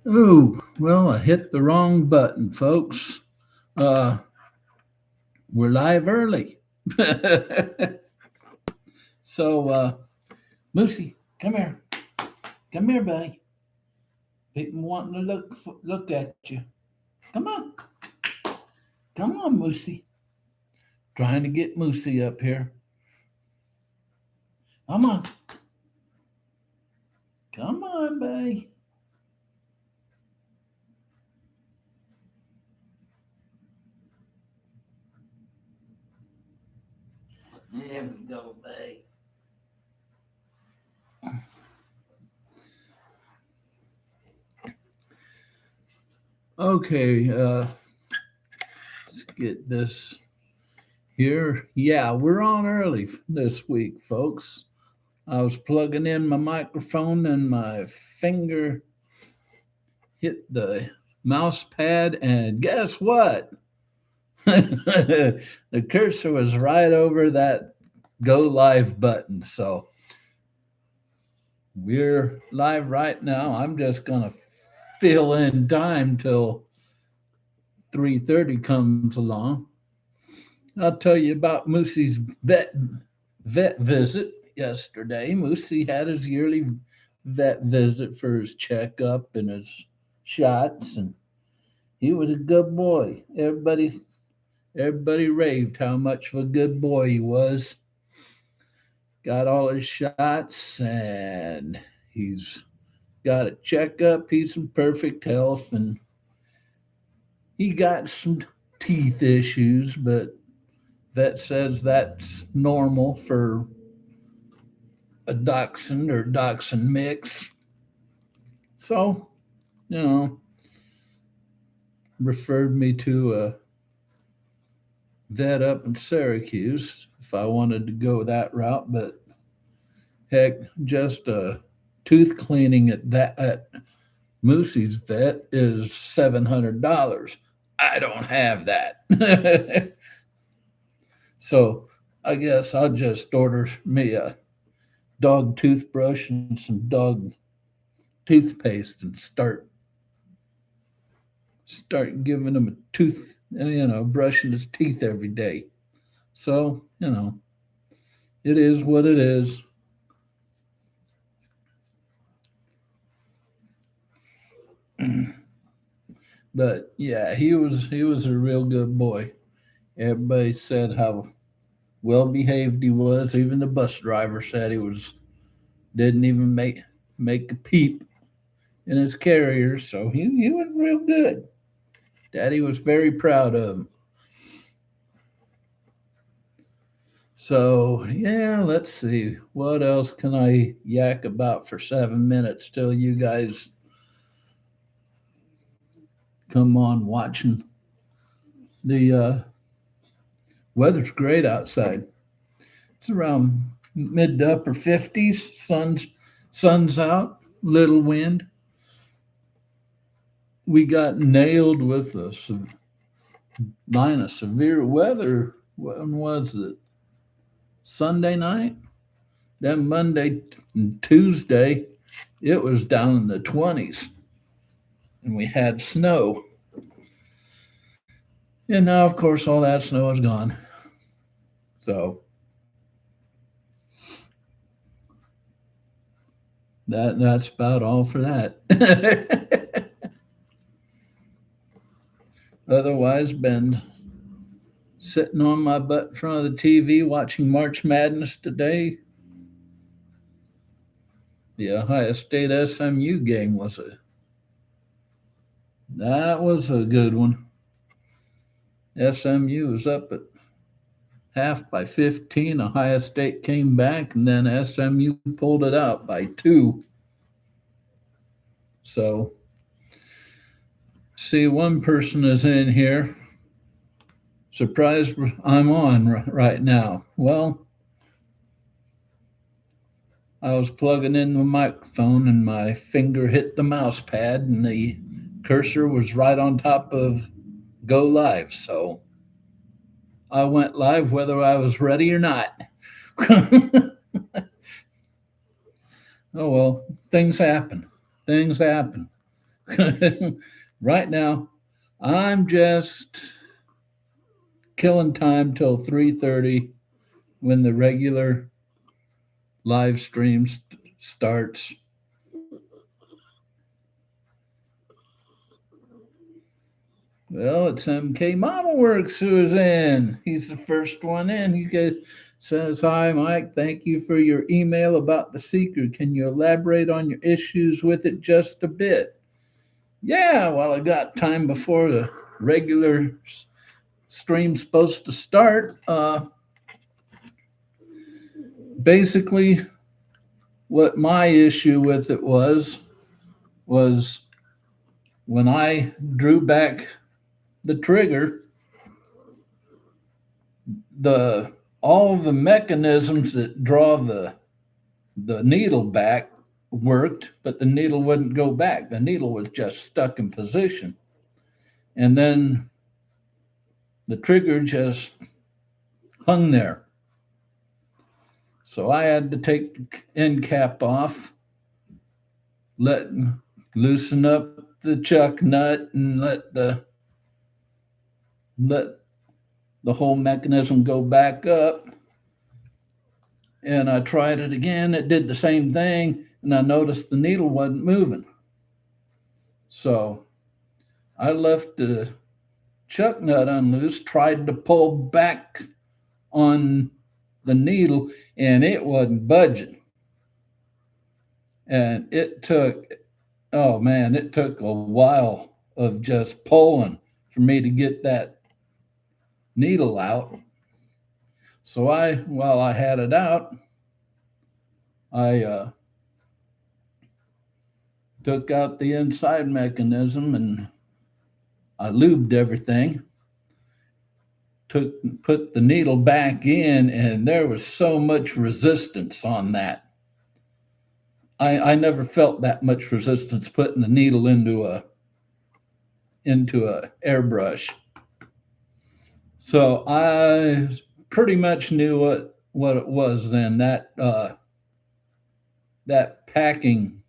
Oh, well, I hit the wrong button, folks. Uh, we're live early. so, Moosey, come here. Come here, buddy. People wanting to look at you. Come on. Come on, Moosey. Trying to get Moosey up here. Come on. Come on, buddy. There we go, buddy. Okay, let's get this here. Yeah, we're on early this week, folks. I was plugging in my microphone and my finger hit the mouse pad, and guess what? The cursor was right over that go live button. So we're live right now. I'm just going to fill in time till 3:30 comes along. I'll tell you about Moosey's vet visit yesterday. Moosey had his yearly vet visit for his checkup and his shots, and he was a good boy. Everybody raved how much of a good boy he was. Got all his shots, and he's got a checkup. He's in perfect health, and he got some teeth issues, but vet says that's normal for a dachshund or dachshund mix. So, you know, referred me to a vet up in Syracuse if I wanted to go that route, but heck, just a tooth cleaning at Moosey's vet is $700. I don't have that. So I guess I'll just order me a dog toothbrush and some dog toothpaste and start giving him a tooth, brushing his teeth every day. So, it is what it is. But yeah, he was a real good boy. Everybody said how well behaved he was. Even the bus driver said he was didn't even make a peep in his carrier, so he was real good. Daddy was very proud of him. So yeah, let's see. What else can I yak about for 7 minutes till you guys come on watching? The weather's great outside. It's around mid to upper 50s. Sun's out. Little wind. We got nailed with a line of severe weather. When was it? Sunday night. Then Monday and Tuesday, it was down in the 20s, and we had snow. And now, of course, all that snow is gone. So that's about all for that. Otherwise, been sitting on my butt in front of the TV watching March Madness today. The Ohio State SMU game was a good one. SMU was up at half by 15. Ohio State came back, and then SMU pulled it out by 2. So, see, one person is in here. Surprised I'm on right now. Well, I was plugging in the microphone and my finger hit the mouse pad and the cursor was right on top of go live. So I went live whether I was ready or not. Oh well, things happen. Things happen. Right now, I'm just killing time till 3:30 when the regular live stream starts. Well, it's MK Model Works who is in. He's the first one in. He says, "Hi, Mike. Thank you for your email about the Seeker. Can you elaborate on your issues with it just a bit?" Yeah, well, I got time before the regular stream's supposed to start. Basically, what my issue with it was when I drew back the trigger, the all the mechanisms that draw the needle back worked, but the needle wouldn't go back. The needle was just stuck in position. And then the trigger just hung there. So I had to take the end cap off, let loosen up the chuck nut, and let the whole mechanism go back up. And I tried it again. It did the same thing, and I noticed the needle wasn't moving. So I left the chuck nut unloose, tried to pull back on the needle, and it wasn't budging. And it took a while of just pulling for me to get that needle out. So while I had it out, I took out the inside mechanism and I lubed everything. Put the needle back in, and there was so much resistance on that. I never felt that much resistance putting the needle into a airbrush. So I pretty much knew what it was then. That packing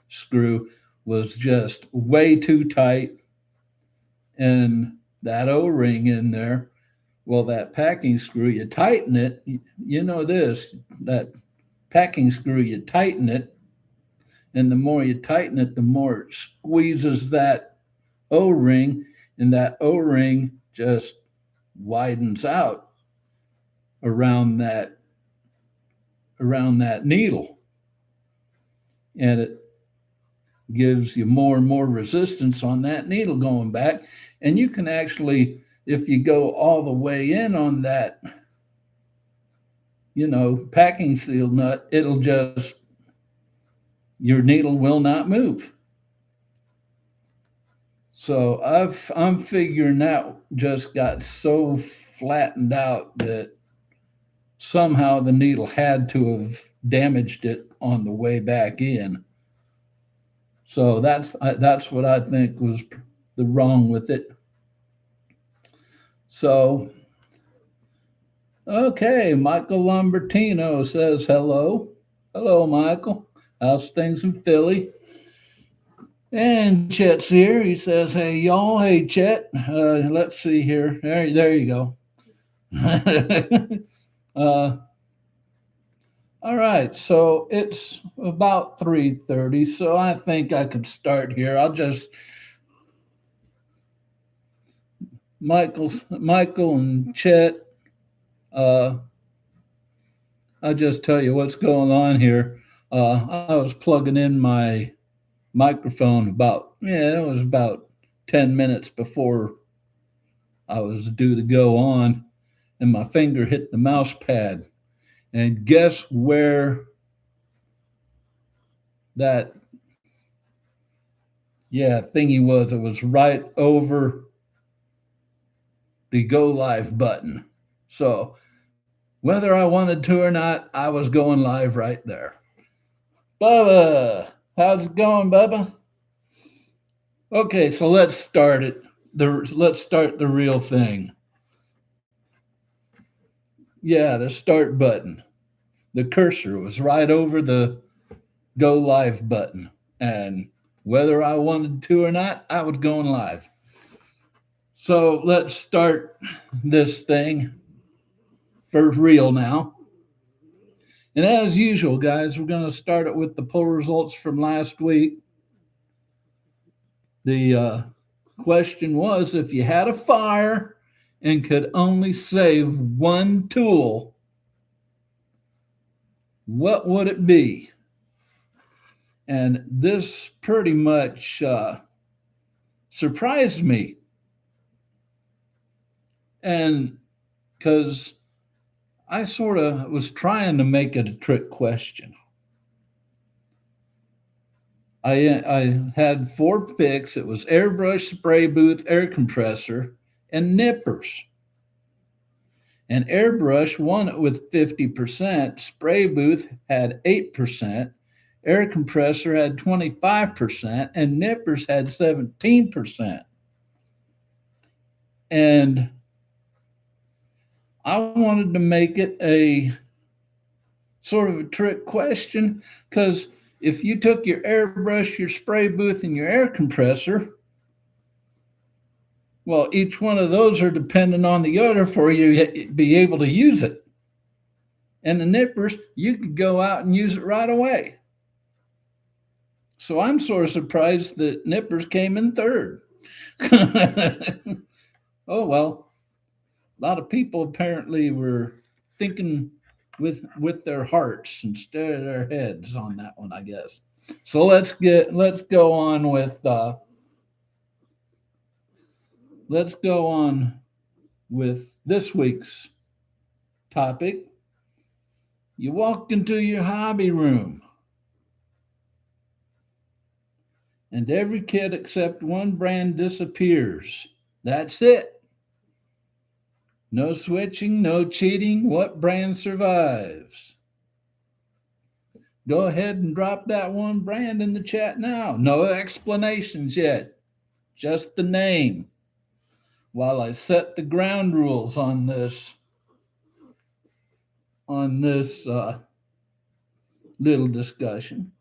screw was just way too tight, and that O-ring in there, well, that packing screw, you tighten it, you know this, that packing screw, you tighten it, and the more you tighten it, the more it squeezes that O-ring, and that O-ring just widens out around that needle, and it gives you more and more resistance on that needle going back. And you can actually, if you go all the way in on that, packing seal nut, your needle will not move. So I'm figuring out just got so flattened out that somehow the needle had to have damaged it on the way back in. So that's what I think was the wrong with it. So, okay, Michael Lambertino says hello. Hello, Michael. How's things in Philly? And Chet's here. He says, "Hey, y'all. Hey, Chet. Let's see here. There you go." All right. So it's about 3:30. So I think I could start here. Michael and Chet. I'll just tell you what's going on here. I was plugging in my microphone it was about 10 minutes before I was due to go on, and my finger hit the mouse pad. And guess where that thingy was? It was right over the go live button. So whether I wanted to or not, I was going live right there. Bubba, how's it going, Bubba? Okay, so let's start it. Let's start the real thing. Yeah, the start button. The cursor was right over the go live button, and Whether I wanted to or not, I was going live. So let's start this thing for real now. And as usual, guys, we're going to start it with the poll results from last week. The question was, if you had a fire and could only save one tool, what would it be? And this pretty much surprised me. And because I sort of was trying to make it a trick question. I had 4 picks. It was airbrush, spray booth, air compressor, and nippers. And airbrush won it with 50%. Spray booth had 8%. Air compressor had 25%. And nippers had 17%. And I wanted to make it a sort of a trick question because if you took your airbrush, your spray booth, and your air compressor, well, each one of those are dependent on the other for you to be able to use it. And the nippers, you could go out and use it right away. So I'm sort of surprised that nippers came in third. Oh, well, a lot of people apparently were thinking with their hearts instead of their heads on that one, I guess. So let's go on with this week's topic. You walk into your hobby room, and every kit except one brand disappears. That's it. No switching, no cheating. What brand survives? Go ahead and drop that one brand in the chat now. No explanations yet, just the name. While I set the ground rules on this little discussion.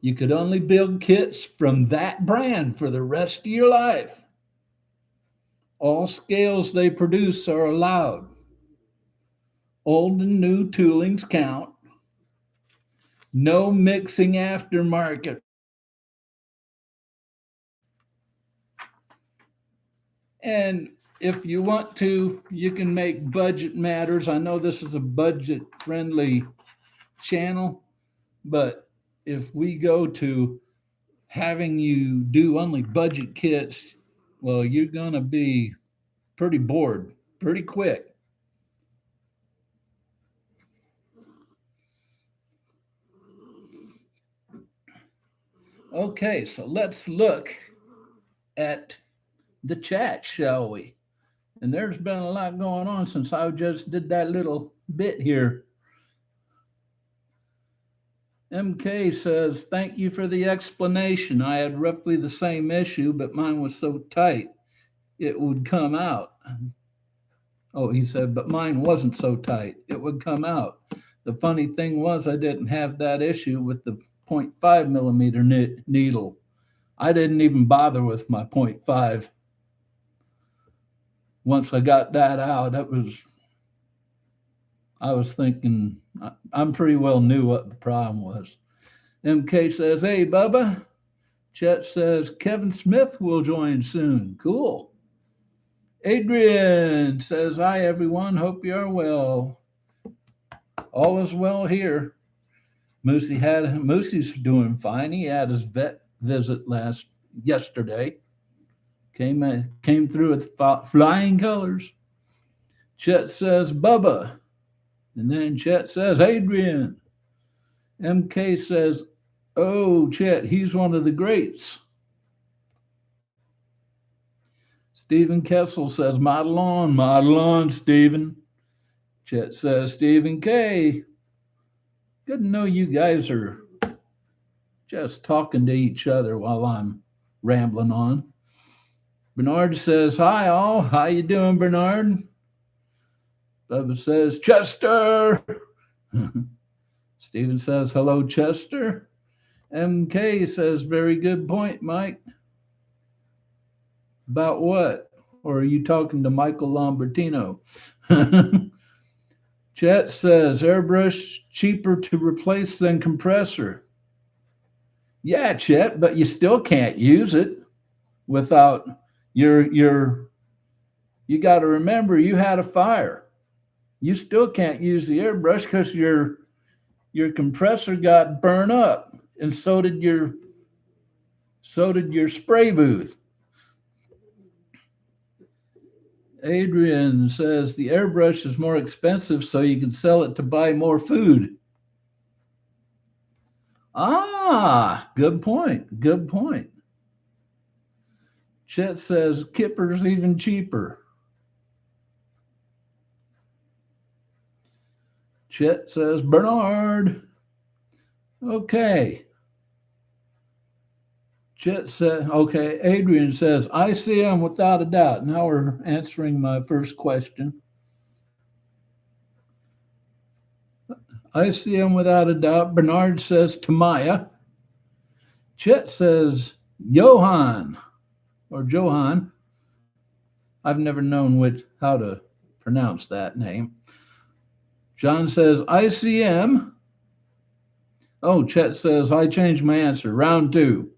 You could only build kits from that brand for the rest of your life. All scales they produce are allowed. Old and new toolings count. No mixing aftermarket. And if you want to, you can make budget matters. I know this is a budget-friendly channel, but if we go to having you do only budget kits, well, you're going to be pretty bored pretty quick. Okay, so let's look at the chat, shall we? And there's been a lot going on since I just did that little bit here. MK says, thank you for the explanation. I had roughly the same issue, but mine was so tight it would come out. Oh, he said, but mine wasn't so tight. It would come out. The funny thing was I didn't have that issue with the 0.5 millimeter needle. I didn't even bother with my 0.5. Once I got that out, I was thinking, I'm pretty well knew what the problem was. MK says, hey, Bubba. Chet says, Kevin Smith will join soon. Cool. Adrian says, hi, everyone. Hope you're well. All is well here. Moosey's doing fine. He had his vet visit yesterday. Came through with flying colors. Chet says, Bubba. And then Chet says, Adrian. MK says, oh, Chet, he's one of the greats. Stephen Kessel says, model on, Stephen. Chet says, Stephen K. Good to know you guys are just talking to each other while I'm rambling on. Bernard says, hi, all. How you doing, Bernard? Bubba says, Chester. Stephen says, hello, Chester. MK says, very good point, Mike. About what? Or are you talking to Michael Lambertino? Chet says, airbrush cheaper to replace than compressor. Yeah, Chet, but you still can't use it without your you got to remember you had a fire. You still can't use the airbrush because your compressor got burned up, and so did your spray booth. Adrian says the airbrush is more expensive, so you can sell it to buy more food. Ah, good point. Good point. Chet says Kipper's even cheaper. Chet says Bernard. Okay. Chet said, okay. Adrian says, I see him without a doubt. Now we're answering my first question. I see him without a doubt. Bernard says Tamaya. Chet says Johan or Johan. I've never known how to pronounce that name. John says ICM. Oh, Chet says I changed my answer. Round two.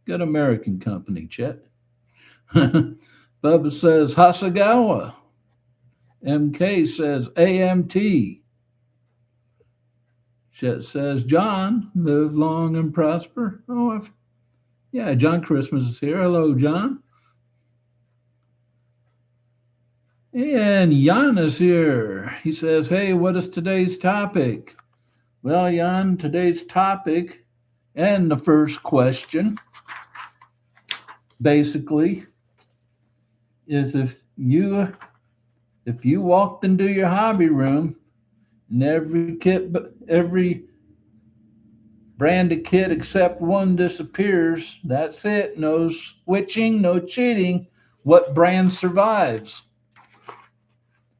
Good American company, Chet. Bubba says Hasagawa. MK says AMT. Chet says John, live long and prosper. Yeah, John Christmas is here. Hello, John. And Jan is here. He says, hey, what is today's topic? Well, Jan, today's topic and the first question basically is if you walked into your hobby room and every brand of kit except one disappears, that's it. No switching, no cheating. What brand survives?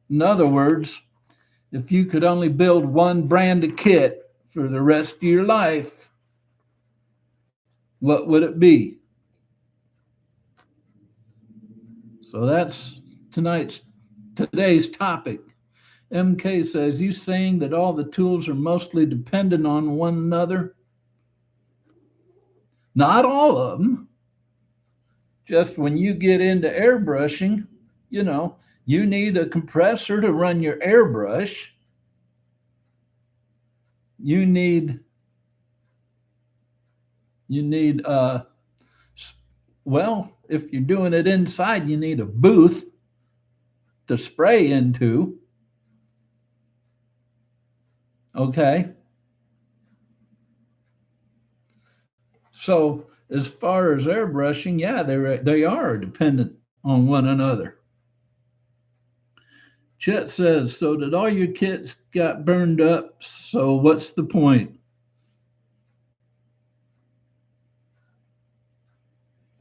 In other words, if you could only build one brand of kit for the rest of your life, what would it be? So that's today's topic. MK says, you saying that all the tools are mostly dependent on one another? Not all of them. Just when you get into airbrushing, you need a compressor to run your airbrush. You need well, if you're doing it inside, you need a booth to spray into. Okay. So as far as airbrushing, yeah, they are dependent on one another. Chet says, so did all your kits got burned up? So what's the point?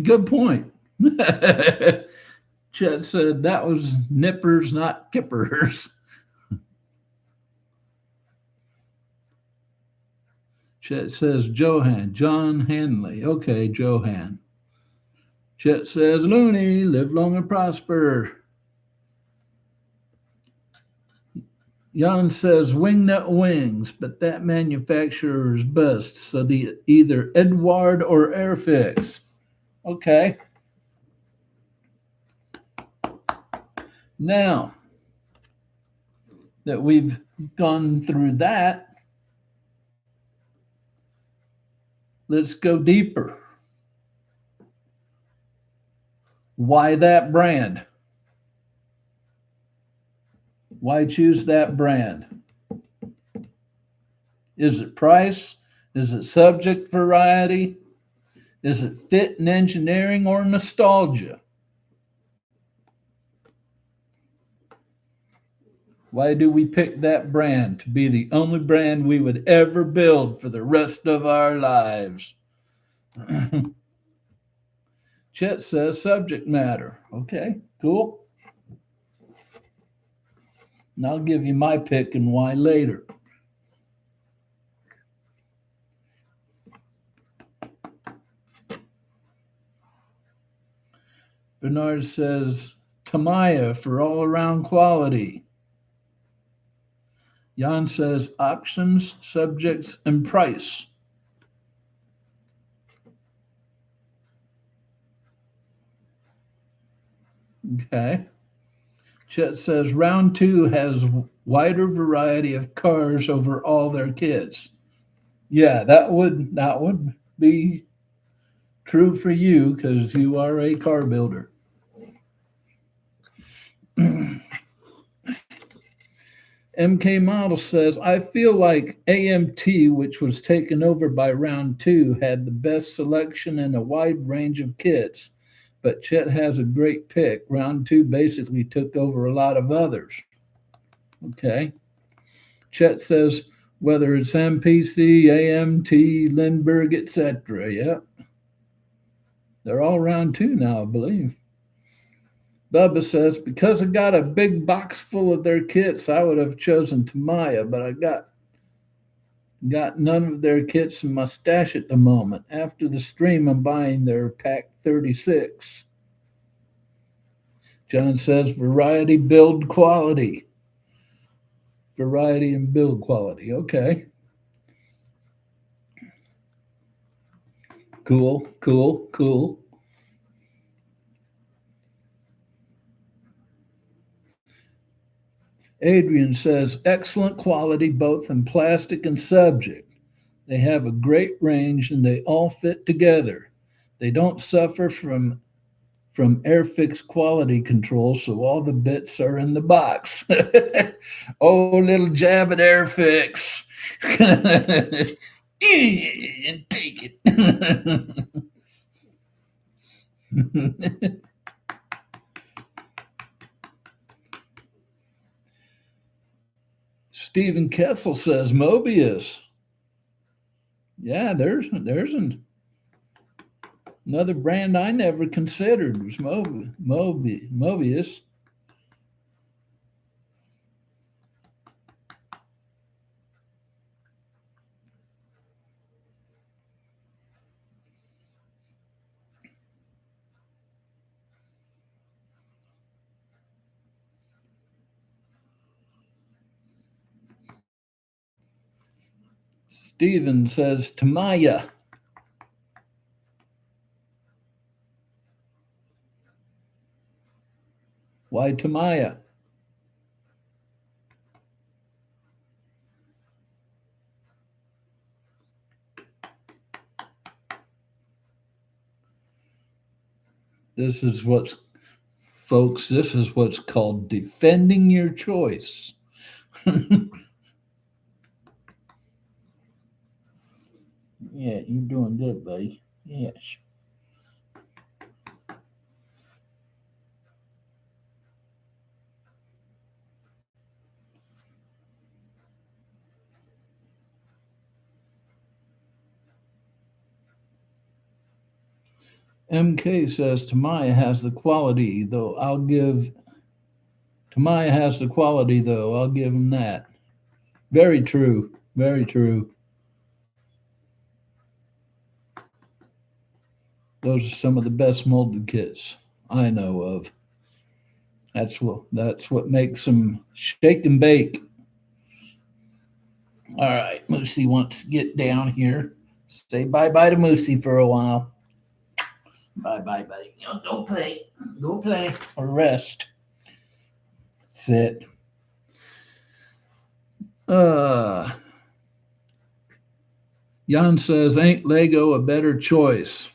Good point. Chet said that was nippers, not kippers. Chet says John Hanley. Okay, Johan. Chet says Looney, live long and prosper. Jan says Wingnut Wings, but that manufacturer's bust. So either Edward or Airfix. Okay. Now that we've gone through that, let's go deeper. Why that brand? Why choose that brand? Is it price? Is it subject variety? Is it fit and engineering or nostalgia? Why do we pick that brand to be the only brand we would ever build for the rest of our lives? Chet says subject matter. Okay, cool. And I'll give you my pick and why later. Bernard says Tamiya for all around quality. Jan says options, subjects, and price. Okay. Chet says round two has wider variety of cars over all their kits. Yeah, that would be true for you because you are a car builder. MK Model says, I feel like AMT, which was taken over by round two, had the best selection and a wide range of kits, but Chet has a great pick. Round two basically took over a lot of others. Okay. Chet says, whether it's MPC, AMT, Lindbergh, etc. Yep. They're all round two now, I believe. Bubba says, because I got a big box full of their kits, I would have chosen Tamiya, but I got none of their kits in my stash at the moment. After the stream, I'm buying their Pack 36. John says, variety, build quality. Variety and build quality. Okay. Cool, cool, cool. Adrian says, excellent quality both in plastic and subject. They have a great range and they all fit together. They don't suffer from Airfix quality control, so all the bits are in the box. Oh, little jab at Airfix. And take it. Stephen Kessel says Mobius. Yeah, there's another brand I never considered was Mobius. Steven says Tamiya. Why Tamiya? This is what's Folks, this is what's called defending your choice. Yeah, you're doing good, buddy. Yes. MK says Tamiya has the quality, though. Tamiya has the quality, though. I'll give him that. Very true. Very true. Those are some of the best molded kits I know of. That's what makes them shake and bake. All right, Moosey wants to get down here. Say bye bye to Moosey for a while. Bye bye, buddy. No, don't play. Go play or rest. Sit. Jan says, ain't Lego a better choice?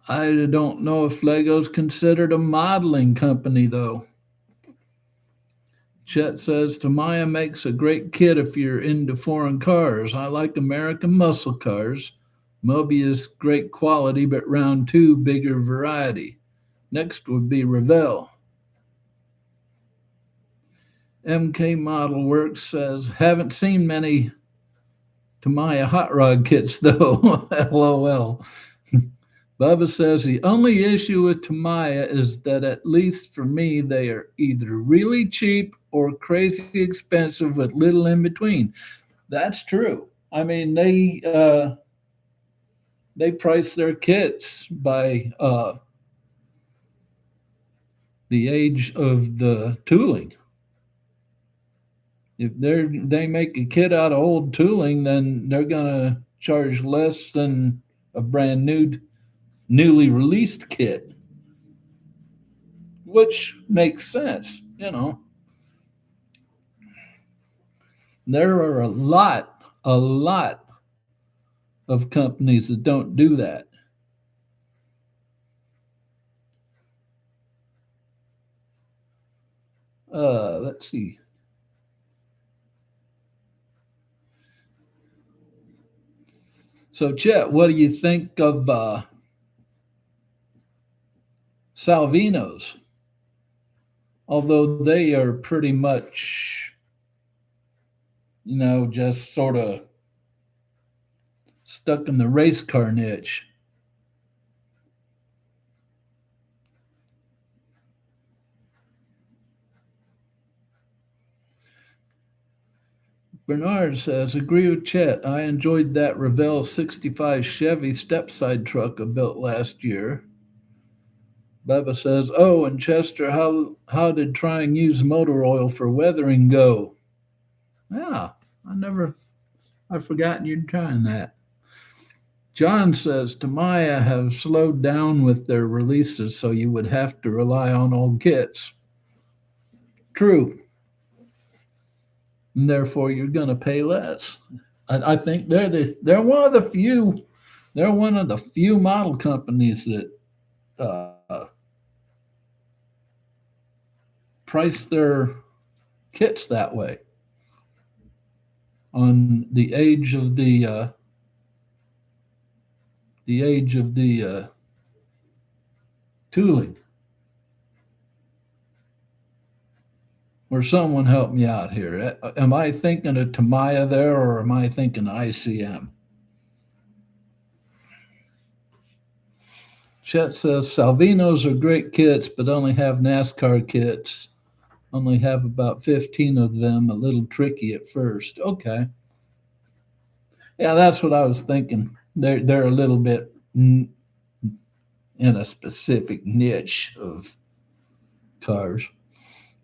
I don't know if Lego's considered a modeling company, though. Chet says, Tamiya makes a great kit if you're into foreign cars. I like American muscle cars. Mobius, great quality, but round two, bigger variety. Next would be Revell. MK Model Works says, haven't seen many Tamiya hot rod kits, though. LOL. Bubba says the only issue with Tamiya is that, at least for me, they are either really cheap or crazy expensive with little in between. That's true. I mean, they price their kits by the age of the tooling. If they make a kit out of old tooling, then they're gonna charge less than a brand newly released kit, which makes sense. There are a lot of companies that don't do that. Let's see. So, Chet, what do you think of Salvinos? Although they are pretty much, just sort of stuck in the race car niche. Bernard says, agree with Chet. I enjoyed that Revell 65 Chevy stepside truck I built last year. Bubba says, oh, and Chester, how did trying use motor oil for weathering go? Yeah, I've forgotten you're trying that. John says, Tamiya have slowed down with their releases, so you would have to rely on old kits. True. And therefore you're going to pay less. I think they're one of the few model companies that price their kits that way on the age of the tooling. Or someone help me out here. Am I thinking of Tamiya there, or am I thinking ICM? Chet says Salvinos are great kits, but only have NASCAR kits. Only have about 15 of them. A little tricky at first. Okay. Yeah, that's what I was thinking. They're a little bit in a specific niche of cars.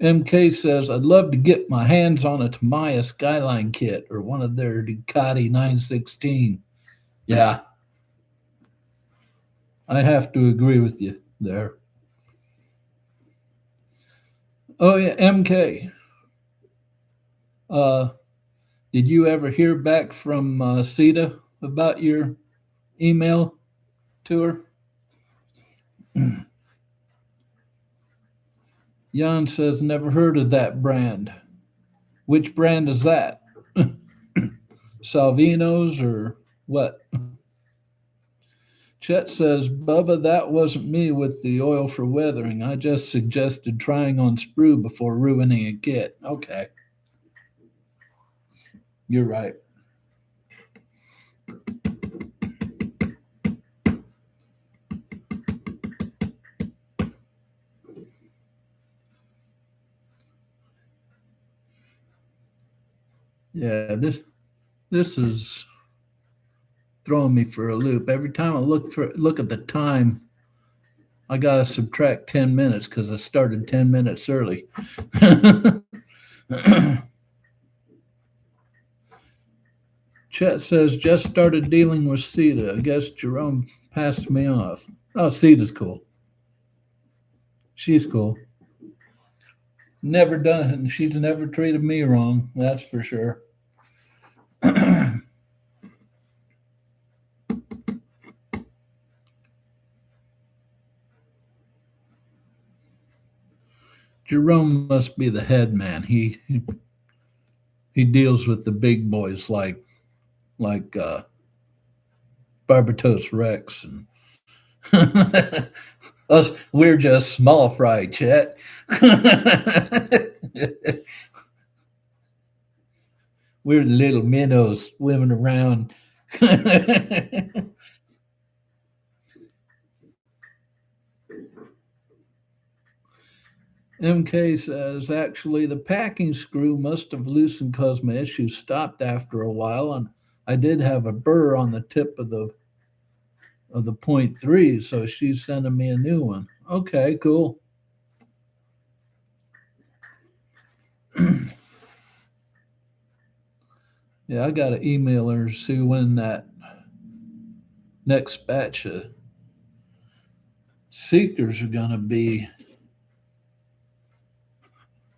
MK says, I'd love to get my hands on a Tamiya Skyline kit or one of their Ducati 916. Yeah, I have to agree with you there. Oh, yeah, MK. Uh, did you ever hear back from Sita about your email to her? Jan says, never heard of that brand. Which brand is that? Salvinos or what? Chet says, Bubba, that wasn't me with the oil for weathering. I just suggested trying on sprue before ruining a kit. Okay. You're right. Yeah, this is throwing me for a loop. Every time I look at the time, I gotta subtract 10 minutes because I started 10 minutes early. Chet says just started dealing with Sita. I guess Jerome passed me off. Oh, Sita's cool. She's cool. Never done it. She's never treated me wrong. That's for sure. Jerome must be the head man. He deals with the big boys like Barbatos Rex and us. We're just small fry, Chet. We're little minnows swimming around. MK says, actually, the packing screw must have loosened because my issue stopped after a while, and I did have a burr on the tip of the point three, so she's sending me a new one. Okay, cool. Yeah, I got to email her to see when that next batch of Seekers are going to be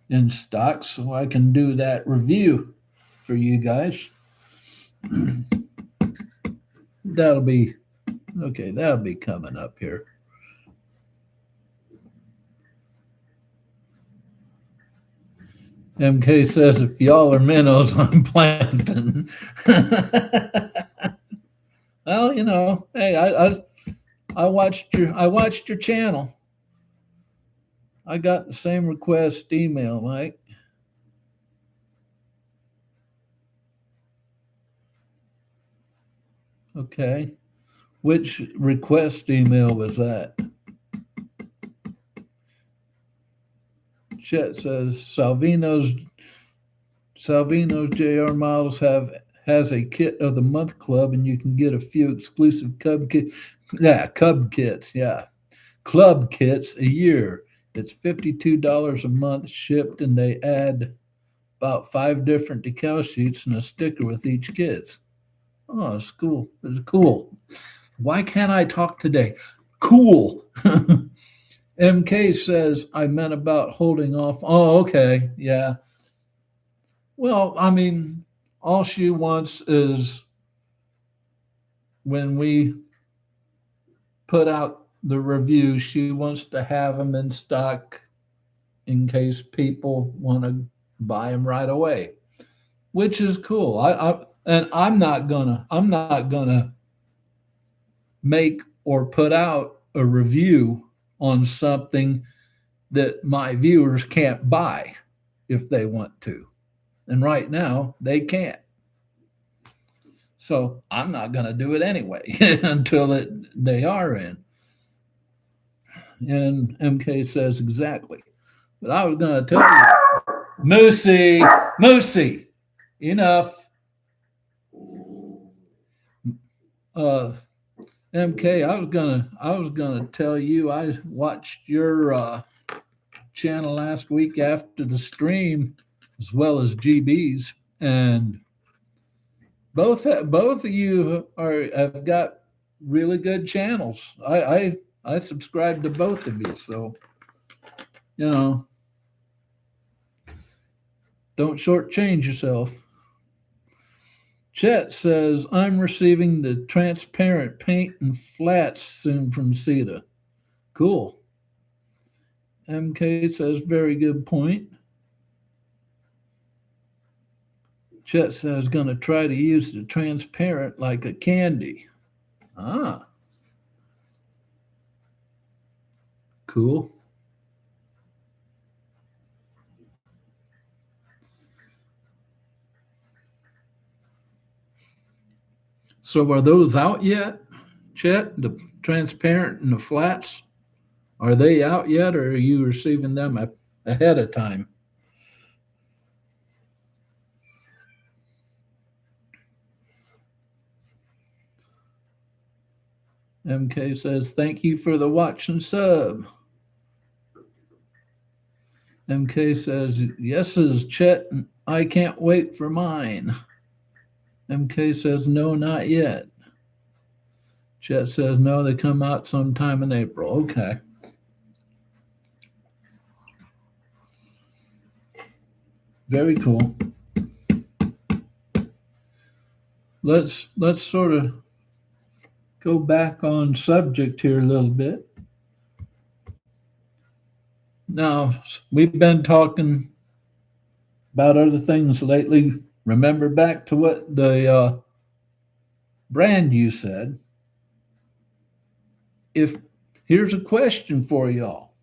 in stock so I can do that review for you guys. That'll be okay. That'll be coming up here. MK says if y'all are minnows, I'm plankton. Well, hey, I watched your channel. I got the same request email, Mike. Okay. Which request email was that? Chet says Salvino's JR models has a kit of the month club, and you can get a few exclusive Cub kit. Yeah, Cub kits. Yeah, club kits a year. It's $52 a month shipped, and they add about 5 different decal sheets and a sticker with each kit. Oh, it's cool. It's cool. Why can't I talk today? Cool. MK says I meant about holding off. Oh, okay. Yeah. Well, I mean, all she wants is when we put out the review, she wants to have them in stock in case people want to buy them right away, which is cool. And I'm not gonna make or put out a review on something that my viewers can't buy if they want to. And right now, they can't. So I'm not going to do it anyway until they are in. And MK says exactly. But I was going to tell you, Moosey, enough. Uh, MK, I was gonna tell you I watched your channel last week after the stream, as well as GB's, and both of you have got really good channels. I subscribe to both of you, so you know don't shortchange yourself. Chet says I'm receiving the transparent paint and flats soon from CETA. Cool. MK says very good point. Chet says gonna try to use the transparent like a candy. Ah, cool. So are those out yet, Chet? The transparent and the flats? Are they out yet, or are you receiving them ahead of time? MK says, thank you for the watch and sub. MK says, yeses, Chet, I can't wait for mine. MK says, no, not yet. Chet says, no, they come out sometime in April. Okay. Very cool. Let's sort of go back on subject here a little bit. Now, we've been talking about other things lately. Remember back to what the brand you said. If here's a question for y'all.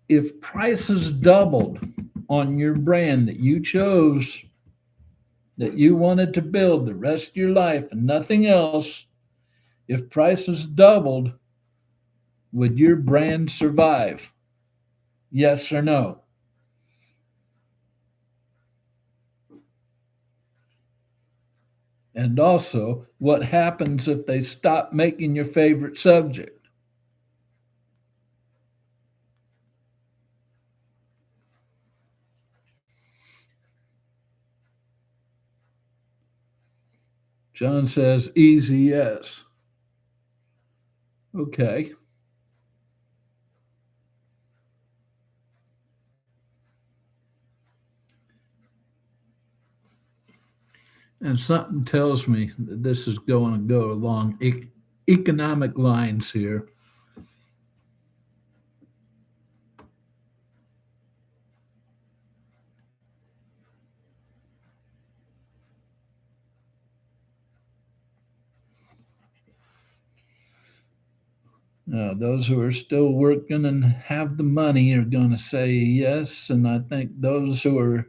If prices doubled on your brand that you chose, that you wanted to build the rest of your life and nothing else, if prices doubled, would your brand survive? Yes or no? And also, what happens if they stop making your favorite subject? John says, easy yes. Okay. And something tells me that this is going to go along economic lines here. Those who are still working and have the money are going to say yes. And I think those who are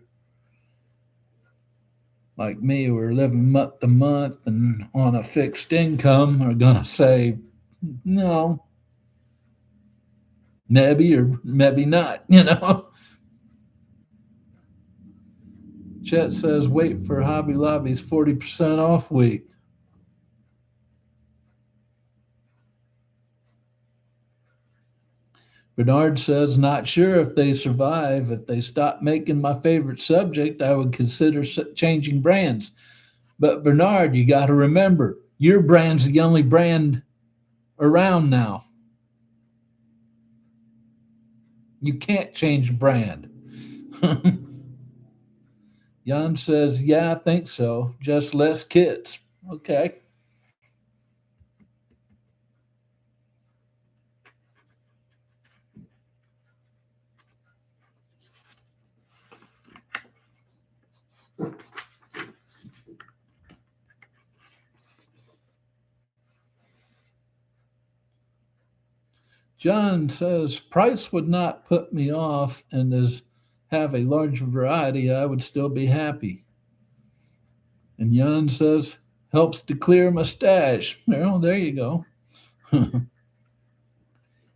like me, who are living month to month and on a fixed income, are going to say no, maybe or maybe not, you know. Chet says, wait for Hobby Lobby's 40% off week. Bernard says, not sure if they survive. If they stop making my favorite subject, I would consider changing brands. But Bernard, you got to remember, your brand's the only brand around now. You can't change brand. Jan says, yeah, I think so. Just less kids. Okay. John says, price would not put me off, and as have a large variety, I would still be happy. And Jan says, helps to clear my stash. Well, there you go.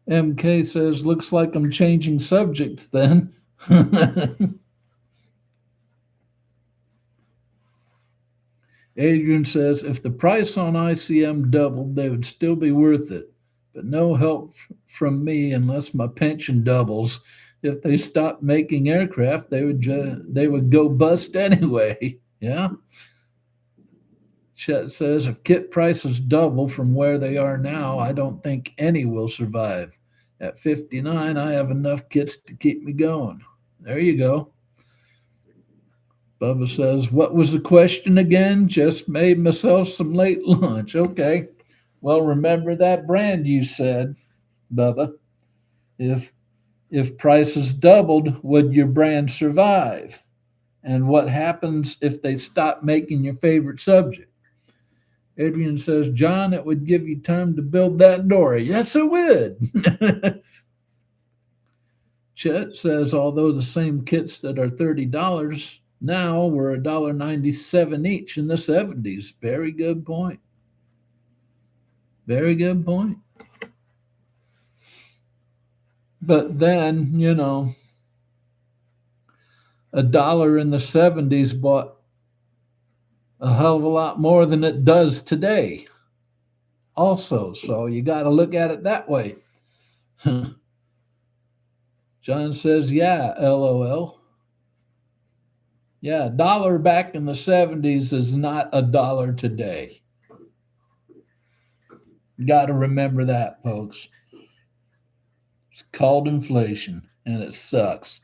MK says, looks like I'm changing subjects then. Adrian says, if the price on ICM doubled, they would still be worth it, but no help from me unless my pension doubles. If they stopped making aircraft, they would go bust anyway. Yeah. Chet says, if kit prices double from where they are now, I don't think any will survive. At 59, I have enough kits to keep me going. There you go. Bubba says, what was the question again? Just made myself some late lunch. Okay. Well, remember that brand you said, Bubba. If prices doubled, would your brand survive? And what happens if they stop making your favorite subject? Adrian says, John, it would give you time to build that dory. Yes, it would. Chet says, although the same kits that are $30 now were $1.97 each in the 70s. Very good point. Very good point. But then, a dollar in the 70s bought a hell of a lot more than it does today. Also, so you got to look at it that way. John says, yeah, LOL. Yeah, a dollar back in the 70s is not a dollar today. Got to remember that, folks. It's called inflation, and it sucks.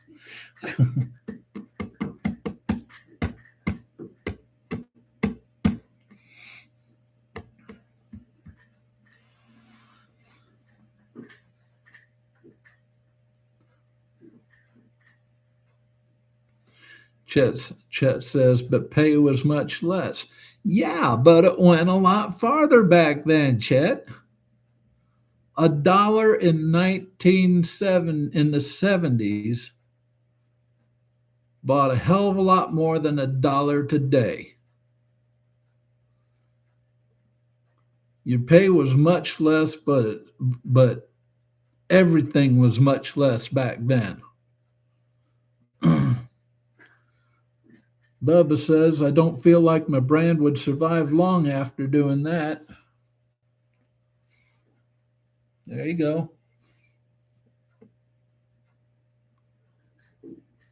Chet says, but pay was much less. Yeah, but it went a lot farther back then, Chet. A dollar in 1907 in the 70s bought a hell of a lot more than a dollar today. Your pay was much less, but everything was much less back then. Bubba says, I don't feel like my brand would survive long after doing that. There you go.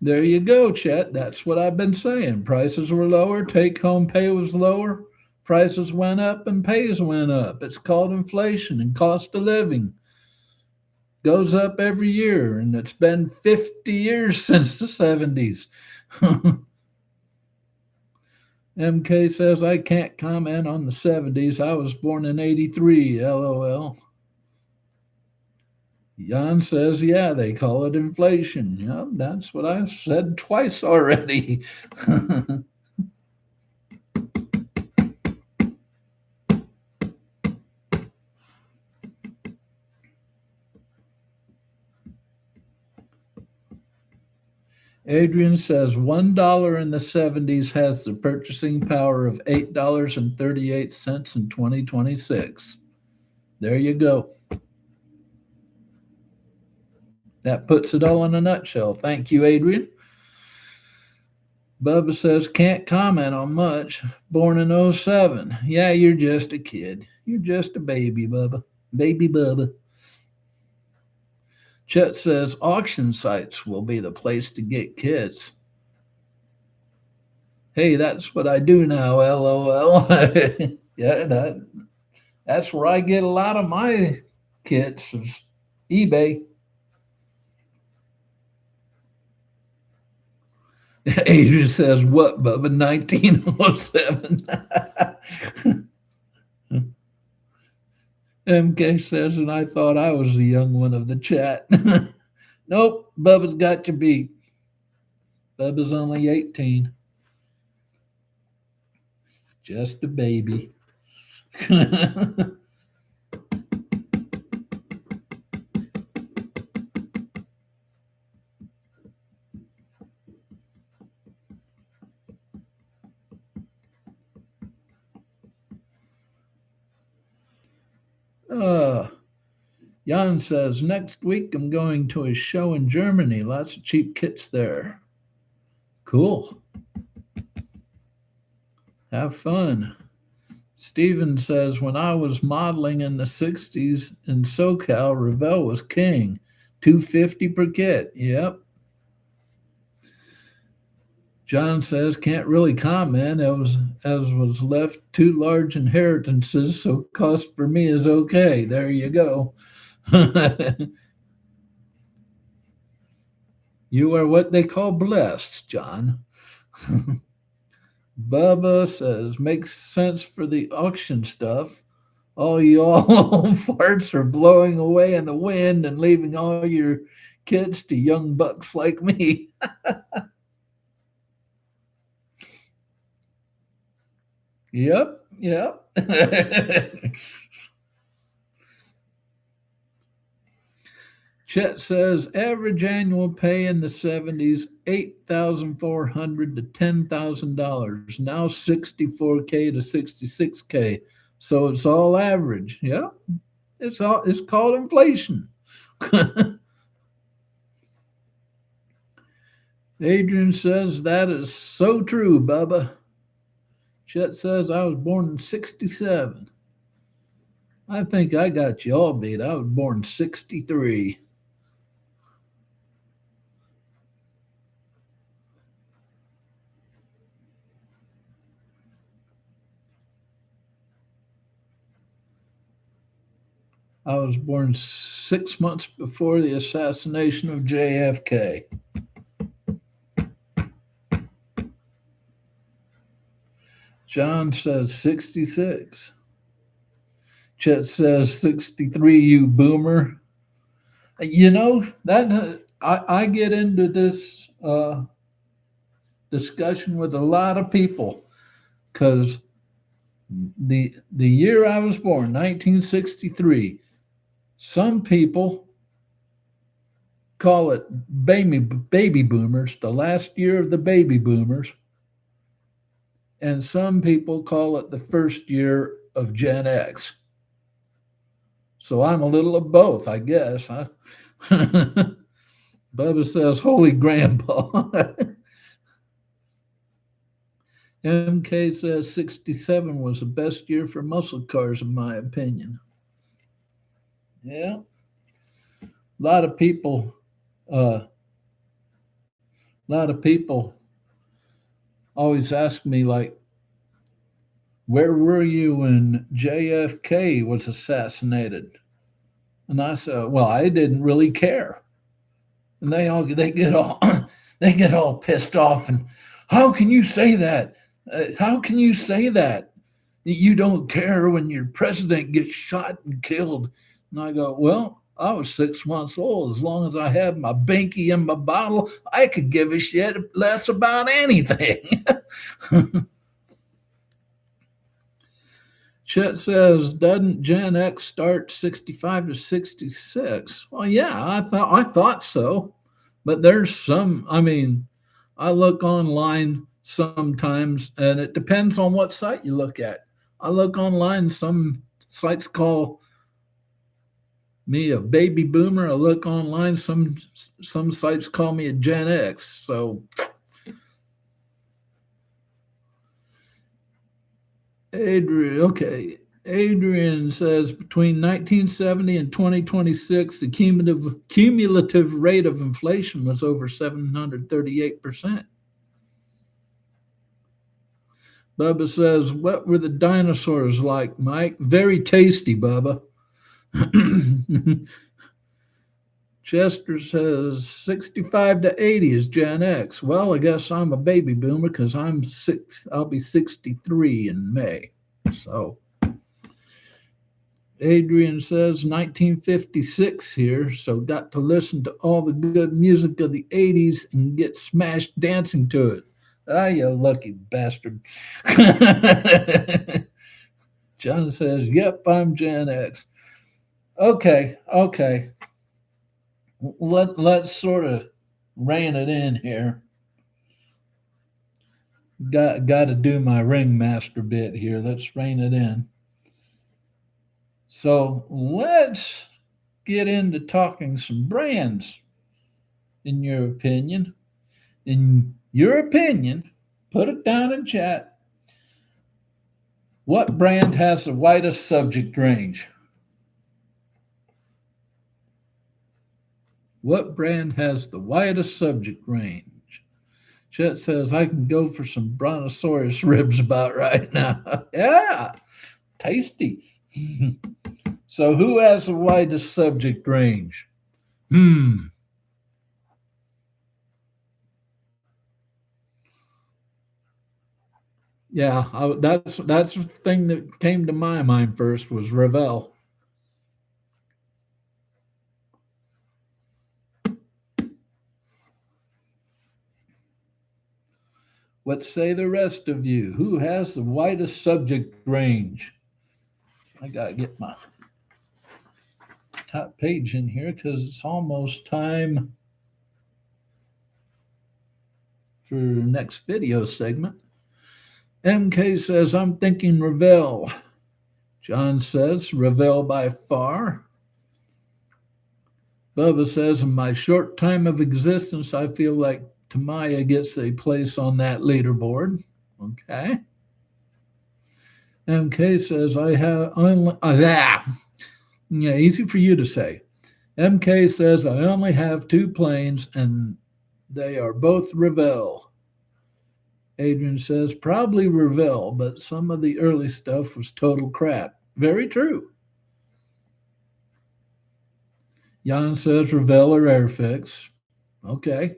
There you go, Chet. That's what I've been saying. Prices were lower, take home pay was lower. Prices went up and pays went up. It's called inflation, and cost of living goes up every year, and it's been 50 years since the 70s. MK says, I can't comment on the 70s. I was born in 83, LOL. Jan says, yeah, they call it inflation. Yeah, that's what I've said twice already. Adrian says $1 in the 70s has the purchasing power of $8.38 in 2026. There you go. That puts it all in a nutshell. Thank you, Adrian. Bubba says, can't comment on much. Born in '07. Yeah, you're just a kid. You're just a baby, Bubba. Baby Bubba. Chet says, auction sites will be the place to get kits. Hey, that's what I do now, LOL. Yeah, that's where I get a lot of my kits is eBay. Adrian says, what, Bubba? 1907. MK says, and I thought I was the young one of the chat. Nope, Bubba's got you beat. Bubba's only 18. Just a baby. Jan says, next week I'm going to a show in Germany. Lots of cheap kits there. Cool. Have fun. Steven says, when I was modeling in the 60s in SoCal, Revell was king. $250 per kit. Yep. John says, can't really comment as was left two large inheritances, so cost for me is okay. There you go. You are what they call blessed, John. Bubba says, makes sense for the auction stuff. All you all farts are blowing away in the wind and leaving all your kids to young bucks like me. Yep. Chet says average annual pay in the 70s $8,400 to $10,000. Now 64K to 66K. So it's all average. Yeah. It's called inflation. Adrian says that is so true, Bubba. Chet says I was born in 67. I think I got you all beat. I was born in 63. I was born 6 months before the assassination of JFK. John says 66. Chet says 63, you boomer. You know, that I get into this discussion with a lot of people because the year I was born, 1963, some people call it baby boomers, the last year of the baby boomers, and some people call it the first year of Gen X. So I'm a little of both, I guess. Bubba says, holy grandpa. MK says 67 was the best year for muscle cars, in my opinion. Yeah. A lot of people always ask me, like, where were you when JFK was assassinated? And I said, well, I didn't really care. And they get all they get all pissed off. And how can you say that? How can you say that? You don't care when your president gets shot and killed. And I go, well, I was 6 months old. As long as I had my binky in my bottle, I could give a shit less about anything. Chet says, doesn't Gen X start 65 to 66? Well, yeah, I thought so. But there's some, I mean, I look online sometimes and it depends on what site you look at. I look online, some sites call me a baby boomer. I look online, some sites call me a Gen X. So Adrian says between 1970 and 2026, the cumulative rate of inflation was over 738%. Bubba says, what were the dinosaurs like, Mike? Very tasty, Bubba. Chester says 65 to 80 is Gen X. Well, I guess I'm a baby boomer because I'll be 63 in May. So Adrian says 1956 here, so got to listen to all the good music of the 80s and get smashed dancing to it. Ah, you lucky bastard. John says, yep, I'm Gen X. Okay. Let's sort of rein it in here. Got to do my ringmaster bit here. Let's rein it in. So let's get into talking some brands. In your opinion, put it down in chat. What brand has the widest subject range? What brand has the widest subject range? Chet says, I can go for some brontosaurus ribs about right now. Yeah, tasty. So, who has the widest subject range? Yeah, that's the thing that came to my mind first was Revell. What say the rest of you? Who has the widest subject range? I gotta get my top page in here because it's almost time for next video segment. MK says, I'm thinking Revell. John says, Revell by far. Bubba says, in my short time of existence, I feel like Tamaya gets a place on that leaderboard. Okay. MK says, I have only, yeah, easy for you to say. MK says, I only have 2 planes and they are both Revell. Adrian says, probably Revell, but some of the early stuff was total crap. Very true. Jan says Revell or Airfix. Okay.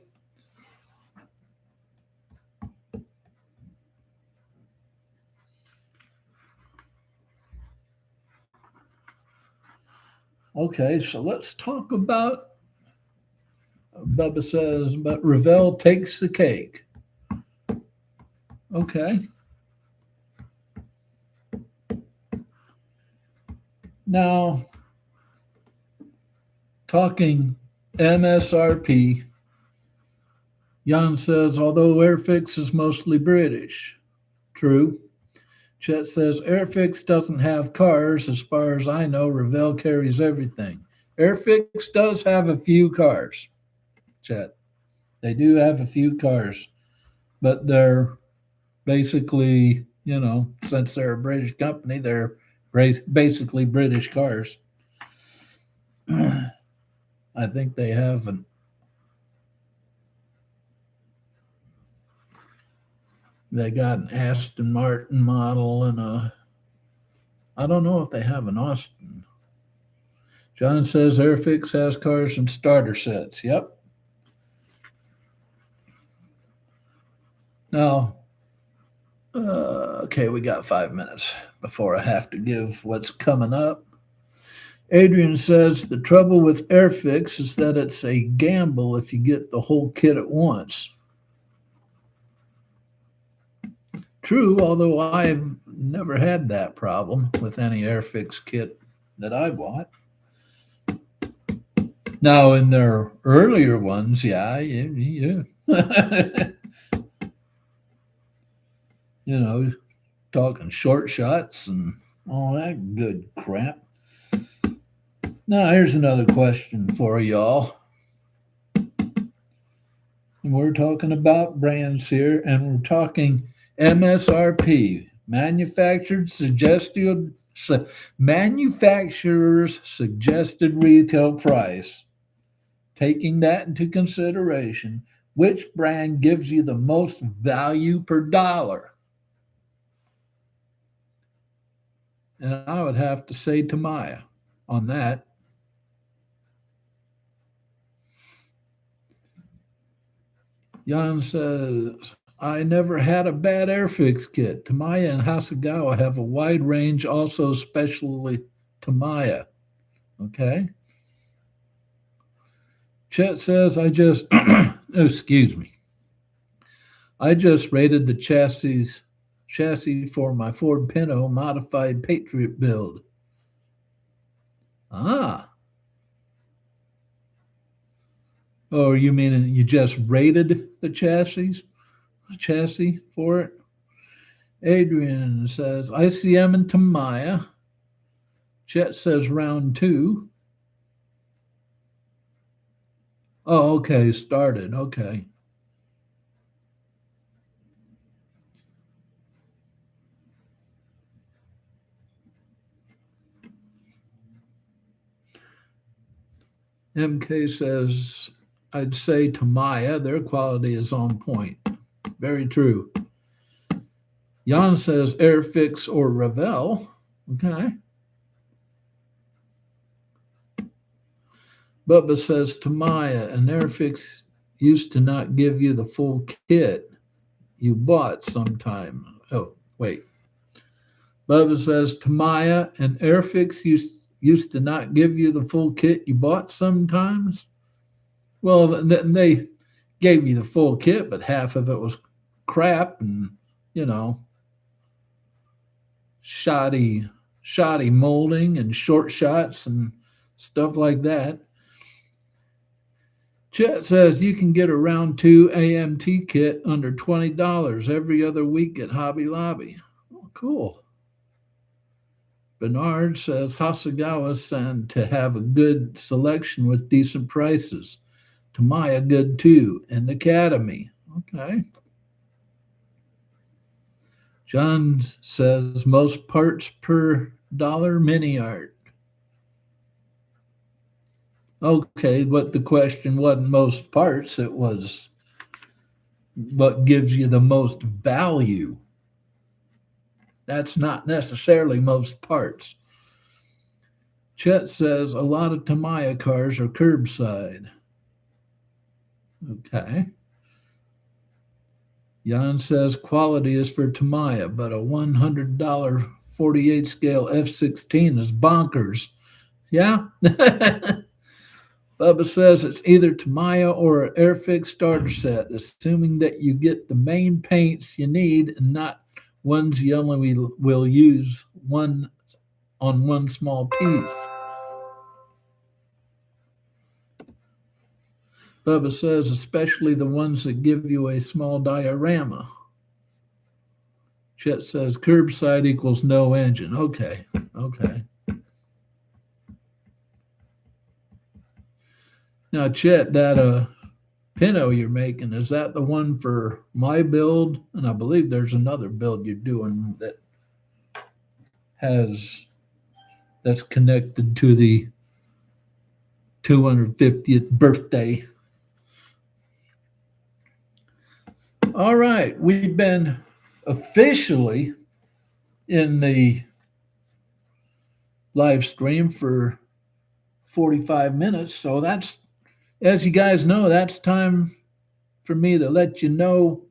Okay, so let's talk about, Bubba says, but Revell takes the cake. Okay. Now, talking MSRP, Jan says, although Airfix is mostly British. True. Chet says, Airfix doesn't have cars. As far as I know, Revell carries everything. Airfix does have a few cars, Chet. They do have a few cars, but they're basically, since they're a British company, they're basically British cars. I think they have They got an Aston Martin model and I don't know if they have an Austin. John says Airfix has cars and starter sets. Yep. Now, okay, we got 5 minutes before I have to give what's coming up. Adrian says the trouble with Airfix is that it's a gamble if you get the whole kit at once. True, although I've never had that problem with any Airfix kit that I bought. Now, in their earlier ones, yeah. You know, talking short shots and all that good crap. Now, here's another question for y'all. And we're talking about brands here, and we're talking MSRP, manufacturer's suggested retail price. Taking that into consideration, which brand gives you the most value per dollar? And I would have to say Tamiya on that. Jan says, I never had a bad Airfix kit. Tamiya and Hasegawa have a wide range, also especially Tamiya. Okay. Chet says, excuse me. I just rated the chassis for my Ford Pinto modified Patriot build. Ah. Oh, you mean you just rated the chassis for it? Adrian says, ICM and Tamiya. Chet says round 2. Oh, okay, started. Okay. MK says, I'd say Tamiya, their quality is on point. Very true. Jan says Airfix or Revell. Okay. Bubba says Tamiya and Airfix used to not give you the full kit you bought sometime. Oh, wait. Bubba says Tamiya and Airfix used to not give you the full kit you bought sometimes. Well, they gave you the full kit, but half of it was crap and, shoddy molding and short shots and stuff like that. Chet says you can get a round 2 AMT kit under $20 every other week at Hobby Lobby. Oh, cool. Bernard says Hasegawa sent to have a good selection with decent prices. Tamiya good too, and Academy. Okay. John says most parts per dollar mini art. Okay, but the question wasn't most parts, it was what gives you the most value. That's not necessarily most parts. Chet says a lot of Tamiya cars are curbside. Okay. Jan says quality is for Tamiya, but a $100 48 scale F-16 is bonkers. Yeah. Bubba says it's either Tamiya or an Airfix starter set, assuming that you get the main paints you need and not ones you only will use one on one small piece. Bubba says especially the ones that give you a small diorama. Chet says curbside equals no engine. Okay. Now, Chet, that Pinto you're making, is that the one for my build? And I believe there's another build you're doing that's connected to the 250th birthday. All right, we've been officially in the live stream for 45 minutes. So that's, as you guys know, that's time for me to let you know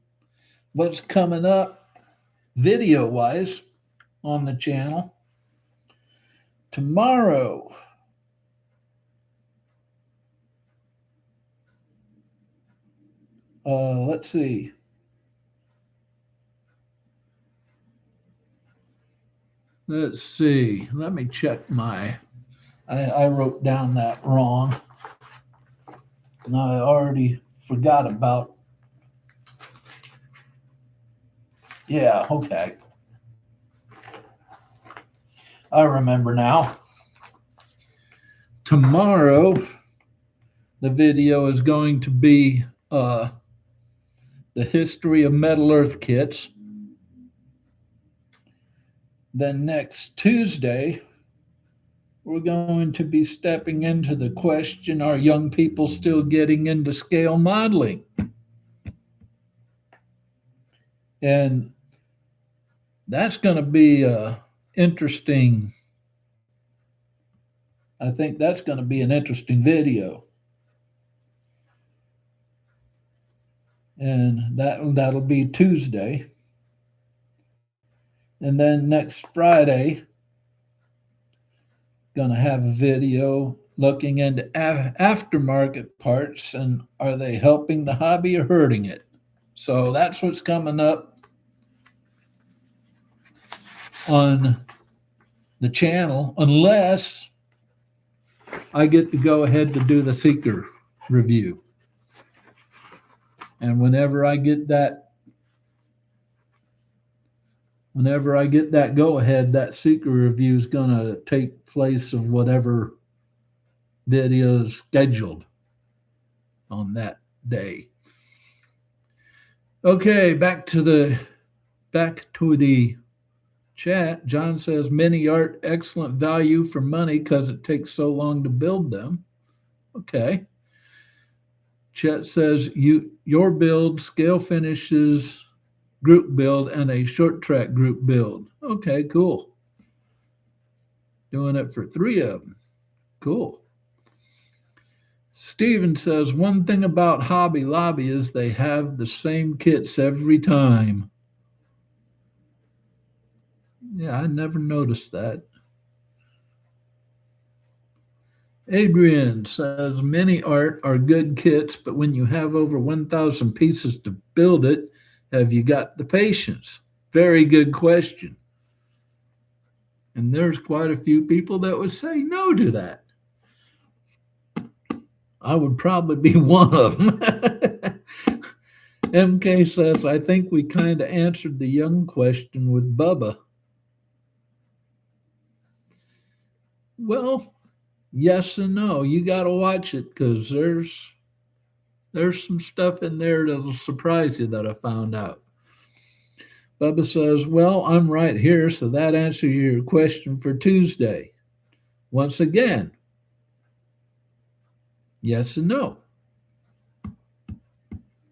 what's coming up video wise on the channel. Tomorrow, let's see. Let's see. Let me check my. I wrote down that wrong. And I already forgot about. Yeah, okay. I remember now. Tomorrow, the video is going to be the history of Metal Earth kits. Then next Tuesday, we're going to be stepping into the question, are young people still getting into scale modeling? And that's going to be interesting. I think that's going to be an interesting video. And that'll be Tuesday. And then next Friday, gonna have a video looking into aftermarket parts and are they helping the hobby or hurting it? So that's what's coming up on the channel, unless I get to go ahead to do the Seeker review. And whenever I get that go ahead, that Seeker review is going to take place of whatever video is scheduled on that day. Okay, back to the chat. John says mini art, excellent value for money because it takes so long to build them. Okay. Chet says your build, scale finishes, group build, and a short track group build. Okay, cool. Doing it for 3 of them. Cool. Steven says one thing about Hobby Lobby is they have the same kits every time. Yeah, I never noticed that. Adrian says many art are good kits, but when you have over 1,000 pieces to build it, have you got the patience? Very good question. And there's quite a few people that would say no to that. I would probably be one of them. MK says, I think we kind of answered the young question with Bubba. Well, yes and no. You got to watch it because there's some stuff in there that'll surprise you that I found out. Bubba says, well, I'm right here, so that answers your question for Tuesday. Once again, yes and no.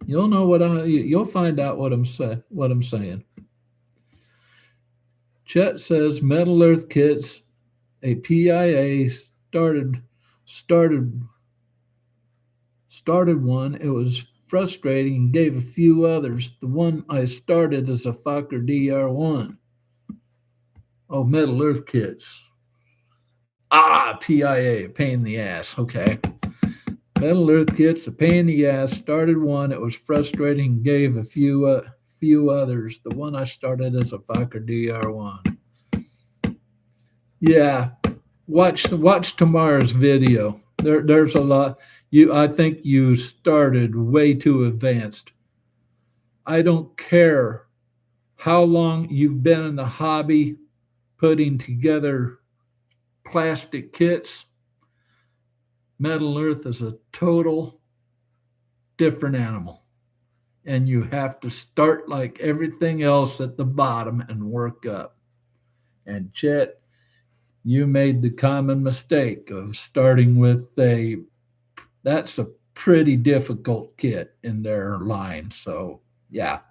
You'll know you'll find out what I'm saying. Chet says Metal Earth kits, a PIA started one. It was frustrating and gave a few others. The one I started is a Fokker DR1. Oh, Metal Earth kits. PIA, pain in the ass. Okay. Metal Earth kits, a pain in the ass. Started one. It was frustrating. Gave a few others. The one I started is a Fokker DR1. Yeah, watch tomorrow's video. There's a lot. I think you started way too advanced. I don't care how long you've been in the hobby putting together plastic kits. Metal Earth is a total different animal. And you have to start like everything else at the bottom and work up. And Chet, you made the common mistake of starting with that's a pretty difficult kit in their line. So, yeah.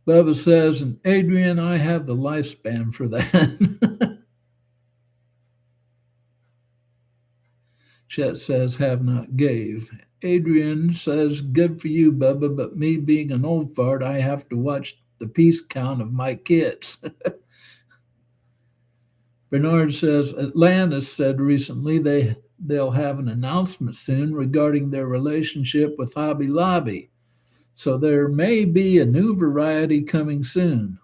Bubba says, and Adrian, I have the lifespan for that. Chet says, have not gave. Adrian says, good for you, Bubba, but me being an old fart, I have to watch the piece count of my kids. Bernard says, Atlantis said recently they'll have an announcement soon regarding their relationship with Hobby Lobby. So there may be a new variety coming soon,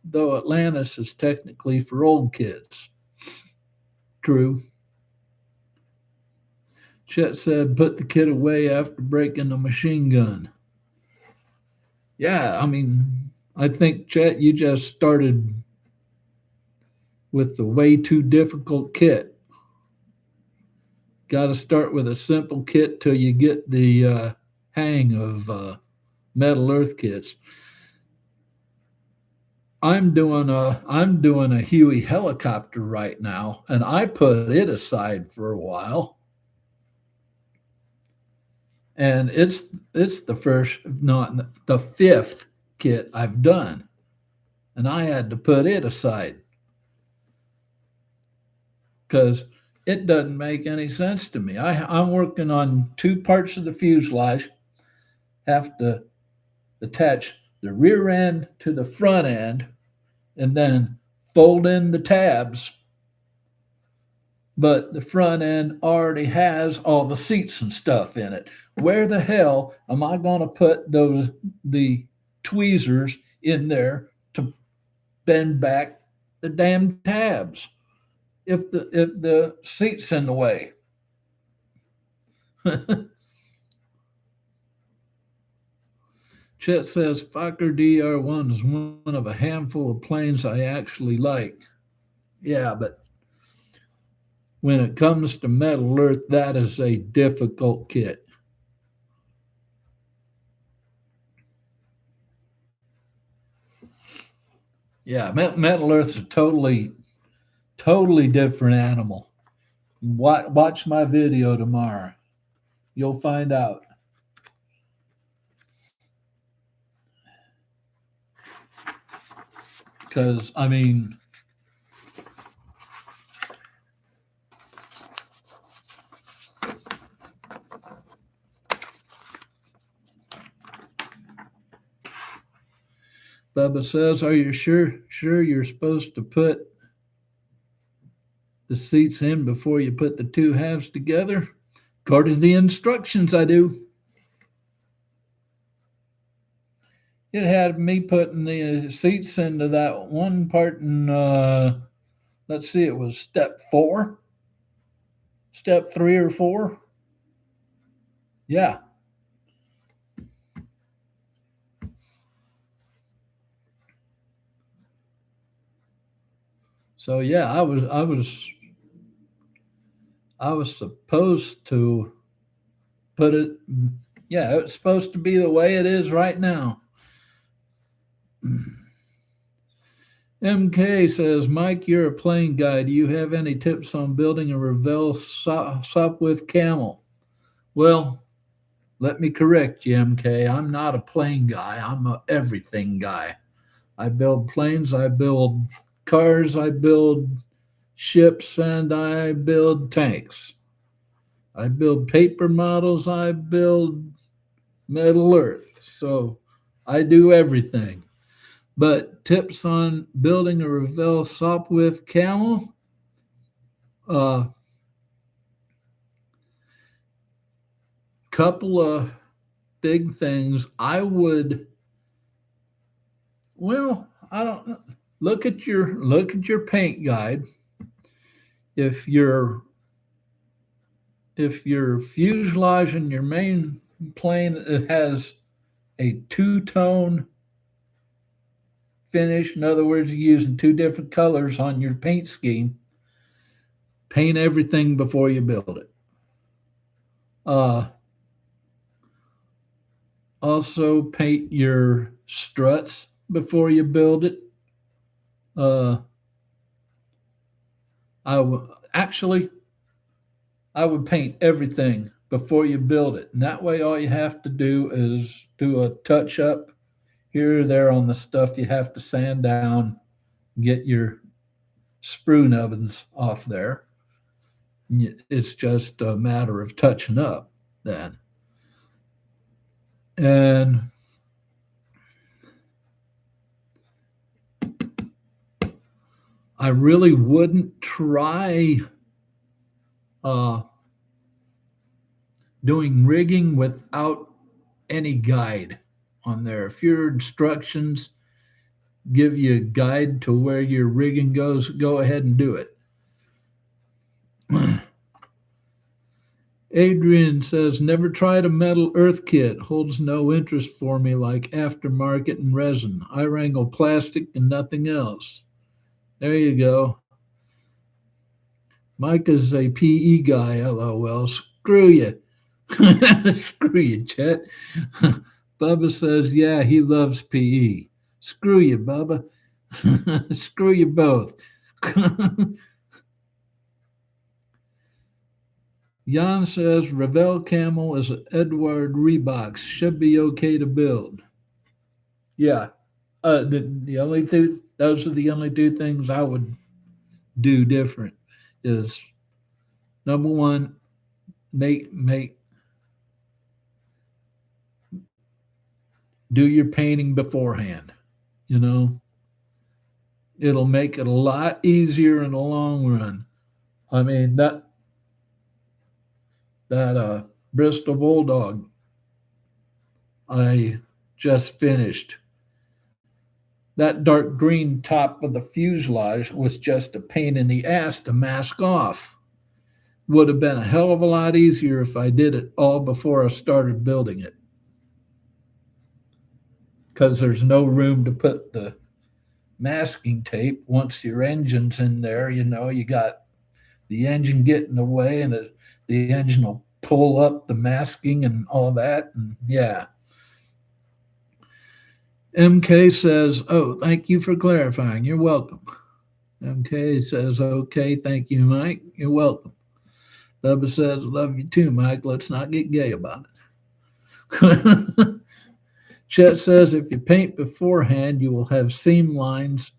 though Atlantis is technically for old kids. True. Chet said, put the kid away after breaking the machine gun. Yeah, I mean, I think, Chet, you just started with the way too difficult kit. Got to start with a simple kit till you get the hang of Metal Earth kits. I'm doing a Huey helicopter right now, and I put it aside for a while. And it's the first, not the fifth kit I've done, and I had to put it aside because it doesn't make any sense to me. I'm working on two parts of the fuselage, have to attach the rear end to the front end, and then fold in the tabs. But the front end already has all the seats and stuff in it. Where the hell am I going to put the tweezers in there to bend back the damn tabs if the seat's in the way? Chet says Fokker DR1 is one of a handful of planes I actually like. Yeah, but when it comes to Metal Earth, that is a difficult kit. Yeah, Metal Earth's a totally different animal. Watch my video tomorrow. You'll find out. Because, I mean, Bubba says, are you sure you're supposed to put the seats in before you put the two halves together? According to the instructions, I do. It had me putting the seats into that one part in, let's see, it was step 3 or 4. Yeah. So yeah, I was supposed to put it. Yeah, it's supposed to be the way it is right now. MK says, Mike, you're a plane guy. Do you have any tips on building a Revell Sopwith Camel? Well, let me correct you, MK. I'm not a plane guy. I'm a everything guy. I build planes, I build cars, I build ships, and I build tanks. I build paper models, I build Metal Earth. So I do everything. But tips on building a Revell Sopwith Camel? Uh, couple of big things. I don't know. Look at your paint guide. If your fuselage in your main plane has a two-tone finish, in other words, you're using two different colors on your paint scheme, paint everything before you build it. Uh, Also, paint your struts before you build it. Uh, actually, I would paint everything before you build it, and that way, all you have to do is do a touch up here or there on the stuff you have to sand down, get your sprue nubbins off there. It's just a matter of touching up then. And I really wouldn't try doing rigging without any guide on there. If your instructions give you a guide to where your rigging goes, go ahead and do it. Adrian says, never tried a metal earth kit. Holds no interest for me like aftermarket and resin. I wrangle plastic and nothing else. There you go. Mike is a PE guy, LOL. Screw you. Screw you, Chet. Bubba says, yeah, he loves PE. Screw you, Bubba. Screw you both. Jan says Revell Camel is an Edward Reeboks. Should be okay to build. Yeah. The only two, those are the only two things I would do different is number one, make do your painting beforehand. You know, it'll make it a lot easier in the long run. I mean that Bristol Bulldog I just finished. That dark green top of the fuselage was just a pain in the ass to mask off. Would have been a hell of a lot easier if I did it all before I started building it. Because there's no room to put the masking tape once your engine's in there. You know, you got the engine get in the way and the engine will pull up the masking and all that. And yeah. MK says, oh, thank you for clarifying. You're welcome. MK says, okay, thank you, Mike. You're welcome. Bubba says, love you too, Mike. Let's not get gay about it. Chet says, if you paint beforehand, you will have seam lines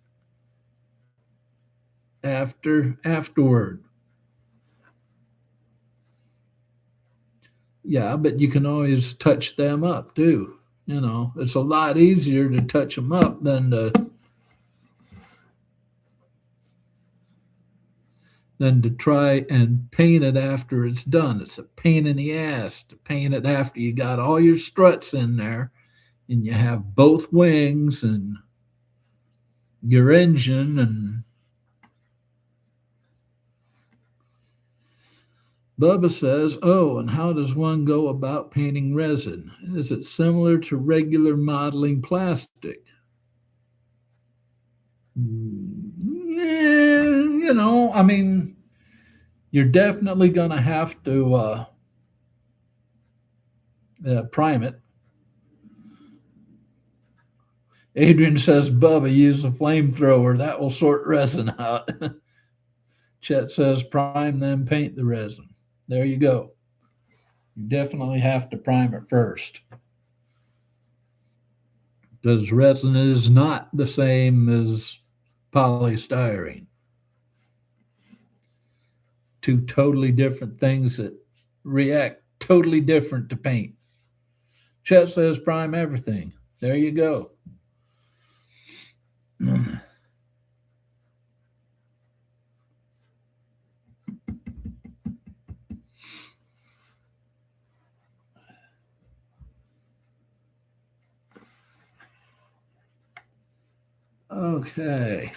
afterward. Yeah, but you can always touch them up too. You know, it's a lot easier to touch them up than to try and paint it after it's done. It's a pain in the ass to paint it after you got all your struts in there and you have both wings and your engine. And Bubba says, oh, and how does one go about painting resin? Is it similar to regular modeling plastic? Yeah, you know, I mean, you're definitely going to have to prime it. Adrian says, Bubba, use a flamethrower. That will sort resin out. Chet says, prime, then paint the resin. There you go. You definitely have to prime it first. Because resin is not the same as polystyrene. Two totally different things that react totally different to paint. Chet says, prime everything. There you go. Okay.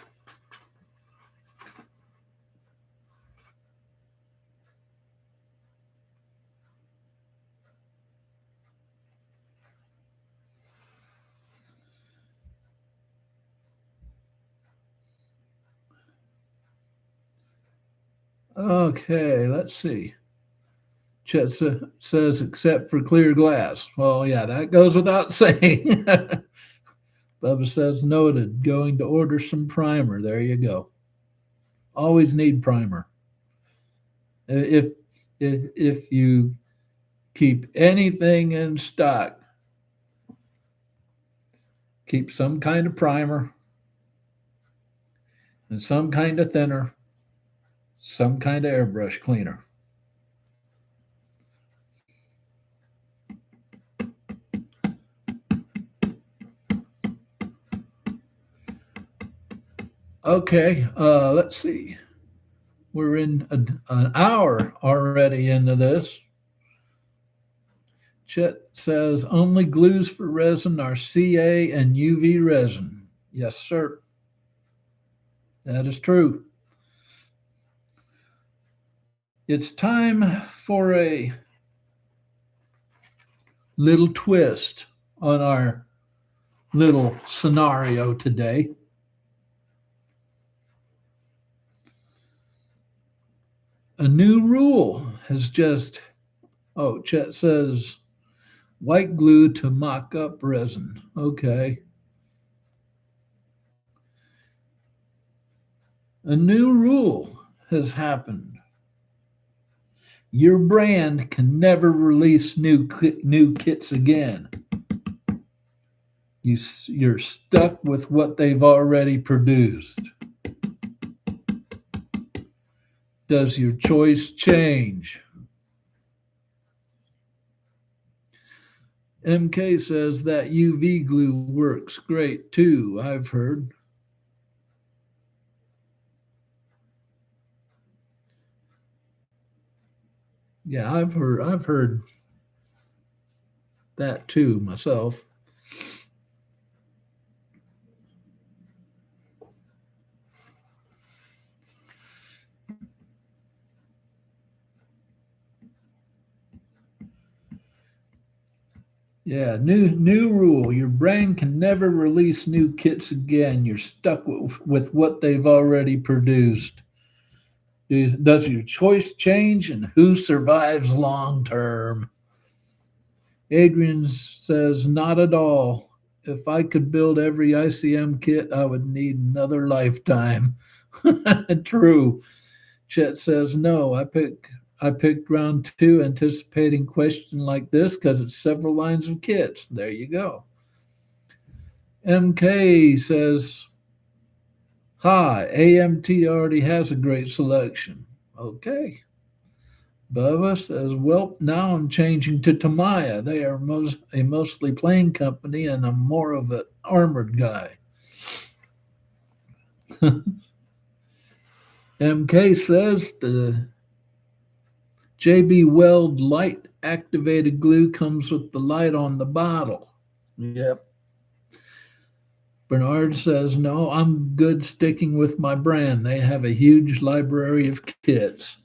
Okay, let's see. Chet says, except for clear glass. Well, yeah, that goes without saying. Bubba says, noted. Going to order some primer. There you go. Always need primer. If you keep anything in stock, Keep some kind of primer and some kind of thinner, some kind of airbrush cleaner. Okay, let's see. We're in an hour already into this. Chet says only glues for resin are CA and UV resin. Yes, sir. That is true. It's time for a little twist on our little scenario today. A new rule has just, Chet says white glue to mock up resin. Okay. A new rule has happened. Your brand can never release new kits again. You're stuck with what they've already produced. Does your choice change? MK says that UV glue works great too, I've heard. Yeah, I've heard that too myself. Yeah, new rule. Your brand can never release new kits again. You're stuck with what they've already produced. Does your choice change and who survives long term? Adrian says, not at all. If I could build every ICM kit, I would need another lifetime. True. Chet says, no, I picked round two anticipating question like this because it's several lines of kits. There you go. MK says, hi, AMT already has a great selection. Okay. Bubba says, well, now I'm changing to Tamiya. They are a mostly plain company, and I'm more of an armored guy. MK says the JB Weld light activated glue comes with the light on the bottle. Yep. Bernard says, no, I'm good sticking with my brand. They have a huge library of kits.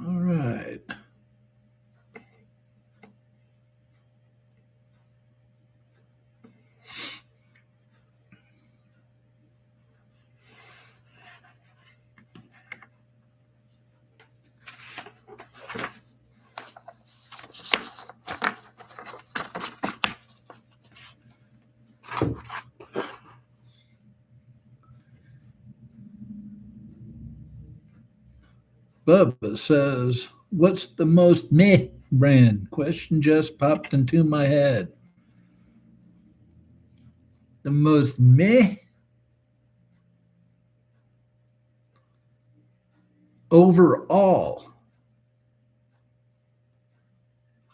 All right. Bubba says, what's the most meh brand? Question just popped into my head. The most meh overall,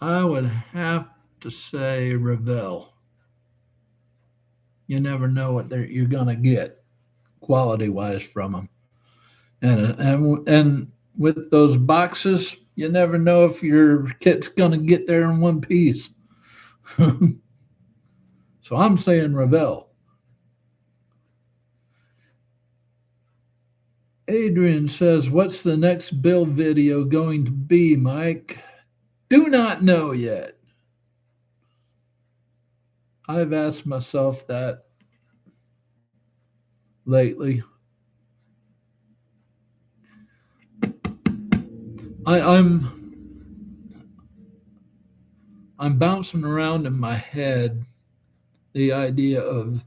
I would have to say Revell. You never know what you're going to get quality wise from them. And with those boxes, you never know if your kit's going to get there in one piece. So I'm saying Revell. Adrian says, what's the next build video going to be, Mike? Do not know yet. I've asked myself that lately. I'm bouncing around in my head the idea of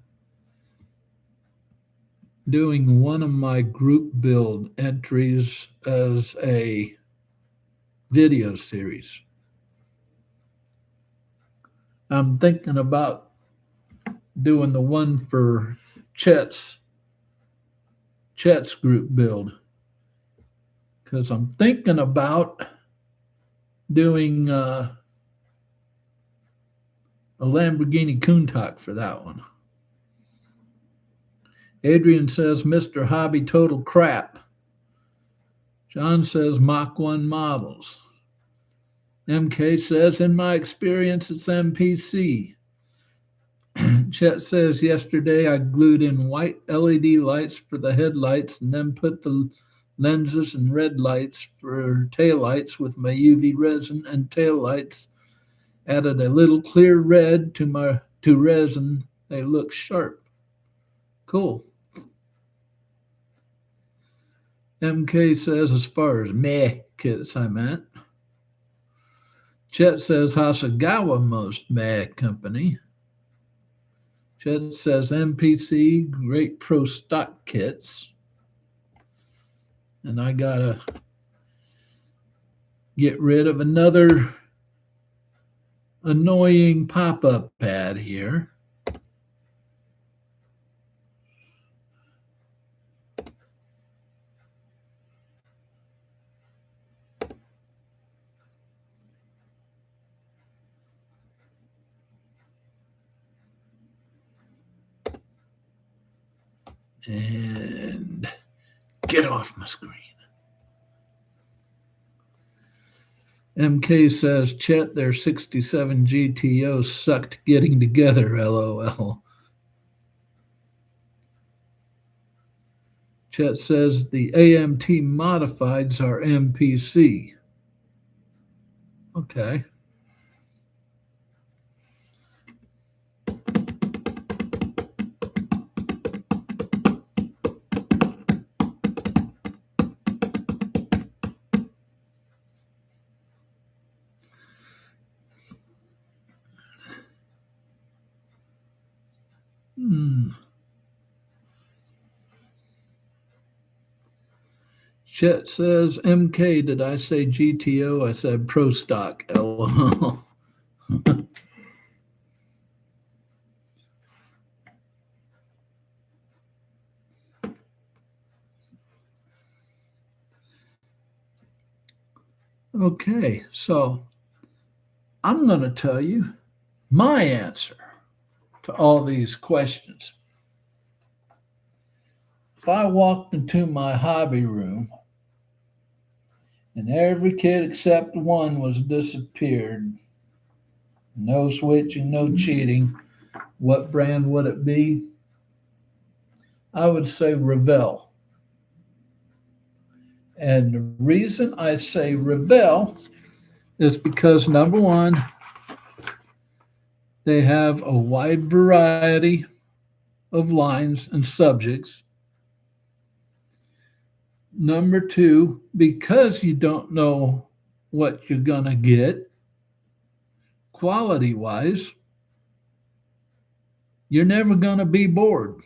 doing one of my group build entries as a video series. I'm thinking about doing the one for Chet's group build because I'm thinking about doing a Lamborghini Countach for that one. Adrian says Mr. Hobby total crap. John says Mach 1 models. MK says, in my experience, it's MPC. Chet says, yesterday I glued in white LED lights for the headlights and then put the lenses and red lights for taillights with my UV resin and taillights. Added a little clear red to resin. They look sharp. Cool. MK says, as far as meh kits, I meant. Chet says, Hasagawa most meh company. Chet says, MPC, great pro stock kits. And I got to get rid of another annoying pop-up pad here. And get off my screen. MK says, Chet, their 67 GTO sucked getting together, LOL. Chet says, the AMT modifieds are MPC. Okay. Chet says, MK, did I say GTO? I said pro stock, LOL. Okay, so I'm going to tell you my answer to all these questions. If I walked into my hobby room and every kid except one was disappeared, no switching, no cheating, what brand would it be? I would say Revell. And the reason I say Revell is because, number one, they have a wide variety of lines and subjects. Number two, because you don't know what you're going to get quality wise, you're never going to be bored.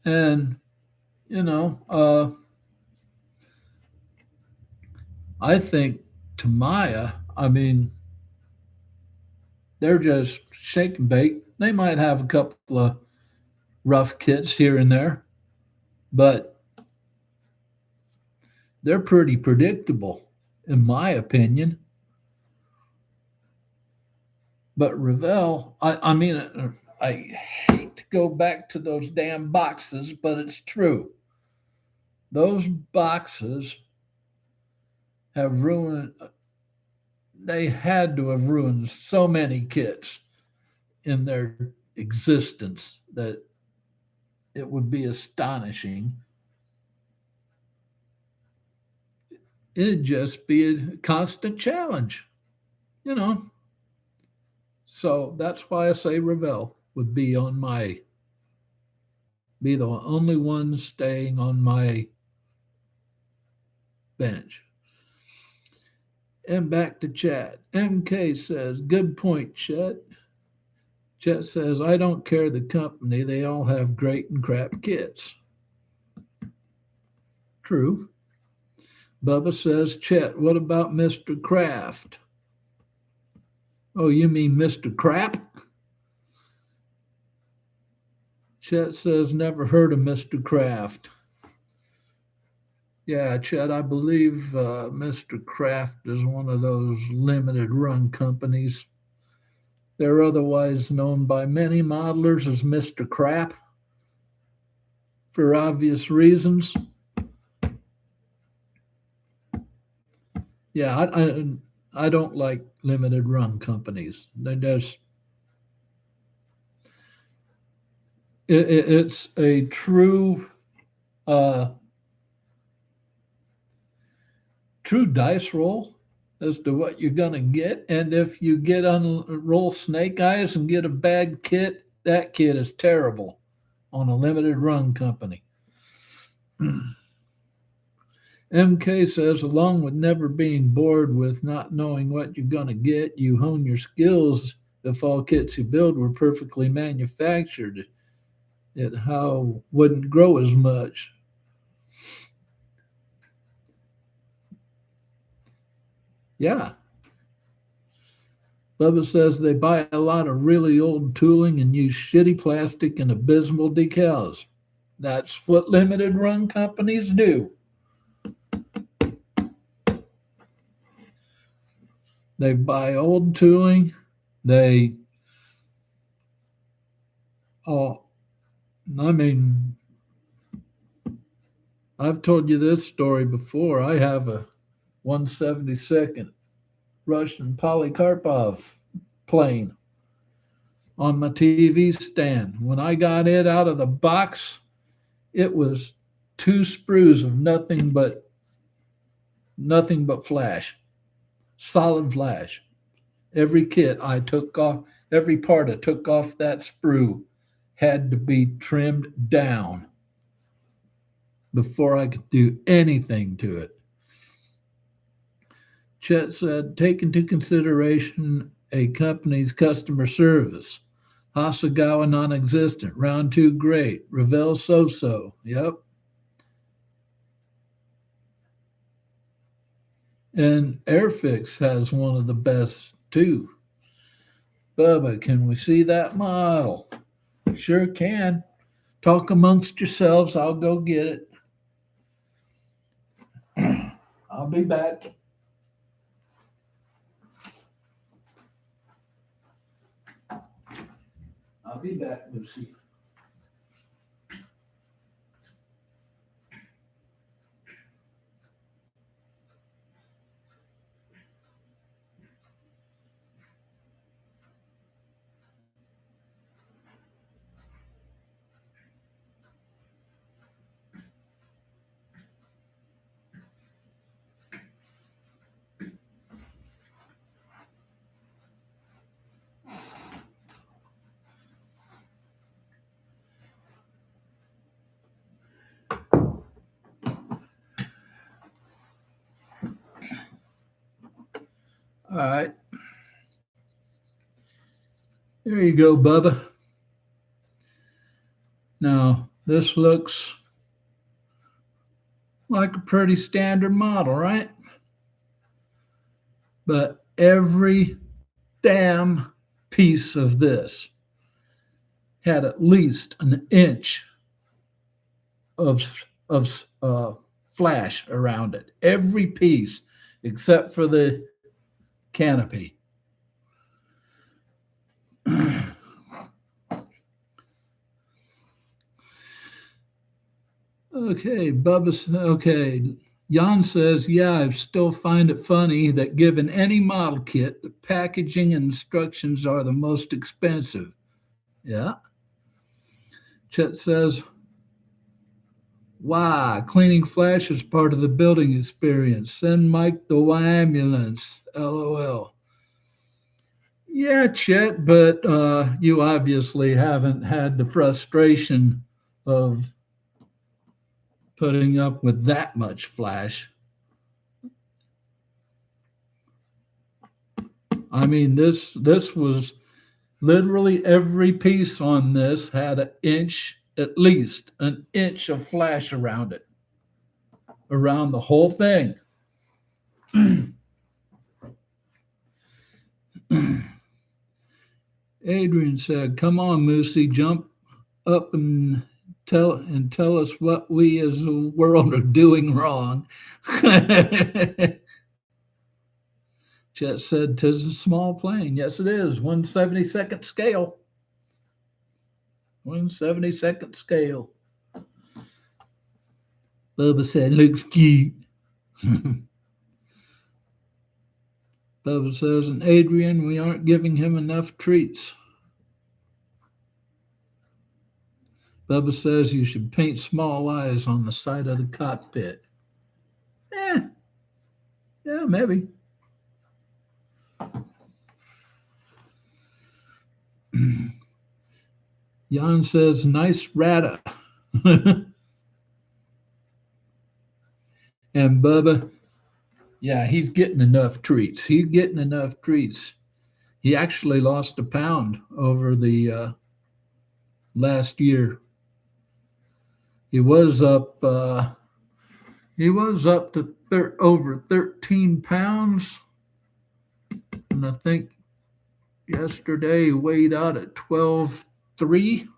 And, I think Tamiya, they're just shake and bake. They might have a couple of rough kits here and there, but they're pretty predictable, in my opinion. But Revell, I hate to go back to those damn boxes, but it's true. Those boxes have ruined, they had to have ruined so many kits in their existence that it would be astonishing. It'd just be a constant challenge, you know. So that's why I say Revell would be the only one staying on my bench. And back to Chet. MK says, good point, Chet. Chet says, I don't care the company. They all have great and crap kits. True. Bubba says, Chet, what about Mr. Kraft? Oh, you mean Mr. Crap? Chet says, never heard of Mr. Kraft. Yeah, Chet, I believe Mr. Kraft is one of those limited run companies. They're otherwise known by many modelers as Mr. Crap for obvious reasons. Yeah, I don't like limited run companies. They just it's a true true dice roll as to what you're going to get. And if you get on roll snake eyes and get a bad kit, that kit is terrible on a limited run company. MK says, along with never being bored with not knowing what you're going to get, you hone your skills. If all kits you build were perfectly manufactured, it how wouldn't grow as much. Yeah. Bubba says they buy a lot of really old tooling and use shitty plastic and abysmal decals. That's what limited run companies do. They buy old tooling. I've told you this story before. I have a 172nd Russian Polykarpov plane on my TV stand. When I got it out of the box, it was 2 sprues of nothing but flash, solid flash. Every kit I took off, every part I took off that sprue had to be trimmed down before I could do anything to it. Chet said, take into consideration a company's customer service. Hasegawa non-existent. Round 2 great. Revell so-so. Yep. And Airfix has one of the best too. Bubba, can we see that model? Sure can. Talk amongst yourselves. I'll go get it. I'll be back. I'll be back, Lucy. All right. There you go, Bubba. Now, this looks like a pretty standard model, right? But every damn piece of this had at least an inch of flash around it. Every piece except for the canopy. Okay, okay. Jan says, yeah, I still find it funny that given any model kit, the packaging and instructions are the most expensive. Yeah. Chet says, wow, cleaning flash is part of the building experience. Send Mike the ambulance. LOL. Yeah, Chet, but you obviously haven't had the frustration of putting up with that much flash. I mean, this was literally every piece on this had an inch, at least an inch of flash around it, around the whole thing. Adrian said, "Come on, Moosey, jump up and tell us what we as a world are doing wrong." Chet said, "'Tis a small plane." Yes, it is. 1/72nd scale. 1/72nd scale. Bubba said, "Looks cute." Bubba says, "And Adrian, we aren't giving him enough treats." Bubba says you should paint small eyes on the side of the cockpit. Yeah, maybe. Jan says, "Nice rata." And Bubba, yeah, he's getting enough treats. He's getting enough treats. He actually lost a pound over the last year. He was up. He was up to over 13 pounds, and I think yesterday he weighed out at 12.3.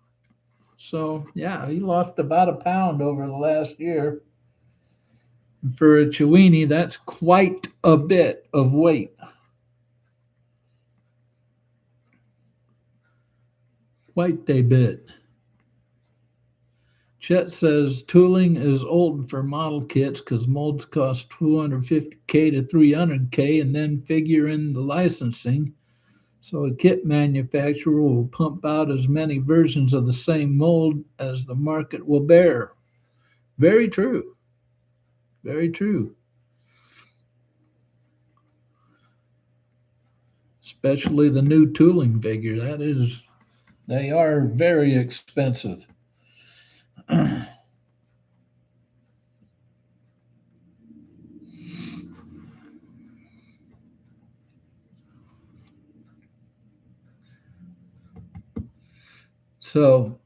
So yeah, he lost about a pound over the last year. And for a Chiweenie, that's quite a bit of weight. Quite a bit. Chet says tooling is old for model kits because molds cost $250K to $300K, and then figure in the licensing. So a kit manufacturer will pump out as many versions of the same mold as the market will bear. Very true. Very true. Especially the new tooling figure. They are very expensive. So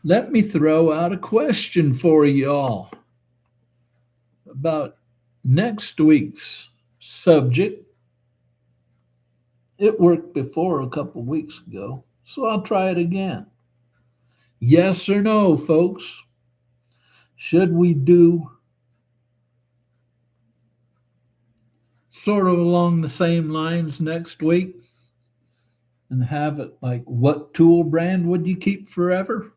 let me throw out a question for y'all about next week's subject. It worked before a couple weeks ago, so I'll try it again. Yes or no, folks? Should we do sort of along the same lines next week and have it like, what tool brand would you keep forever?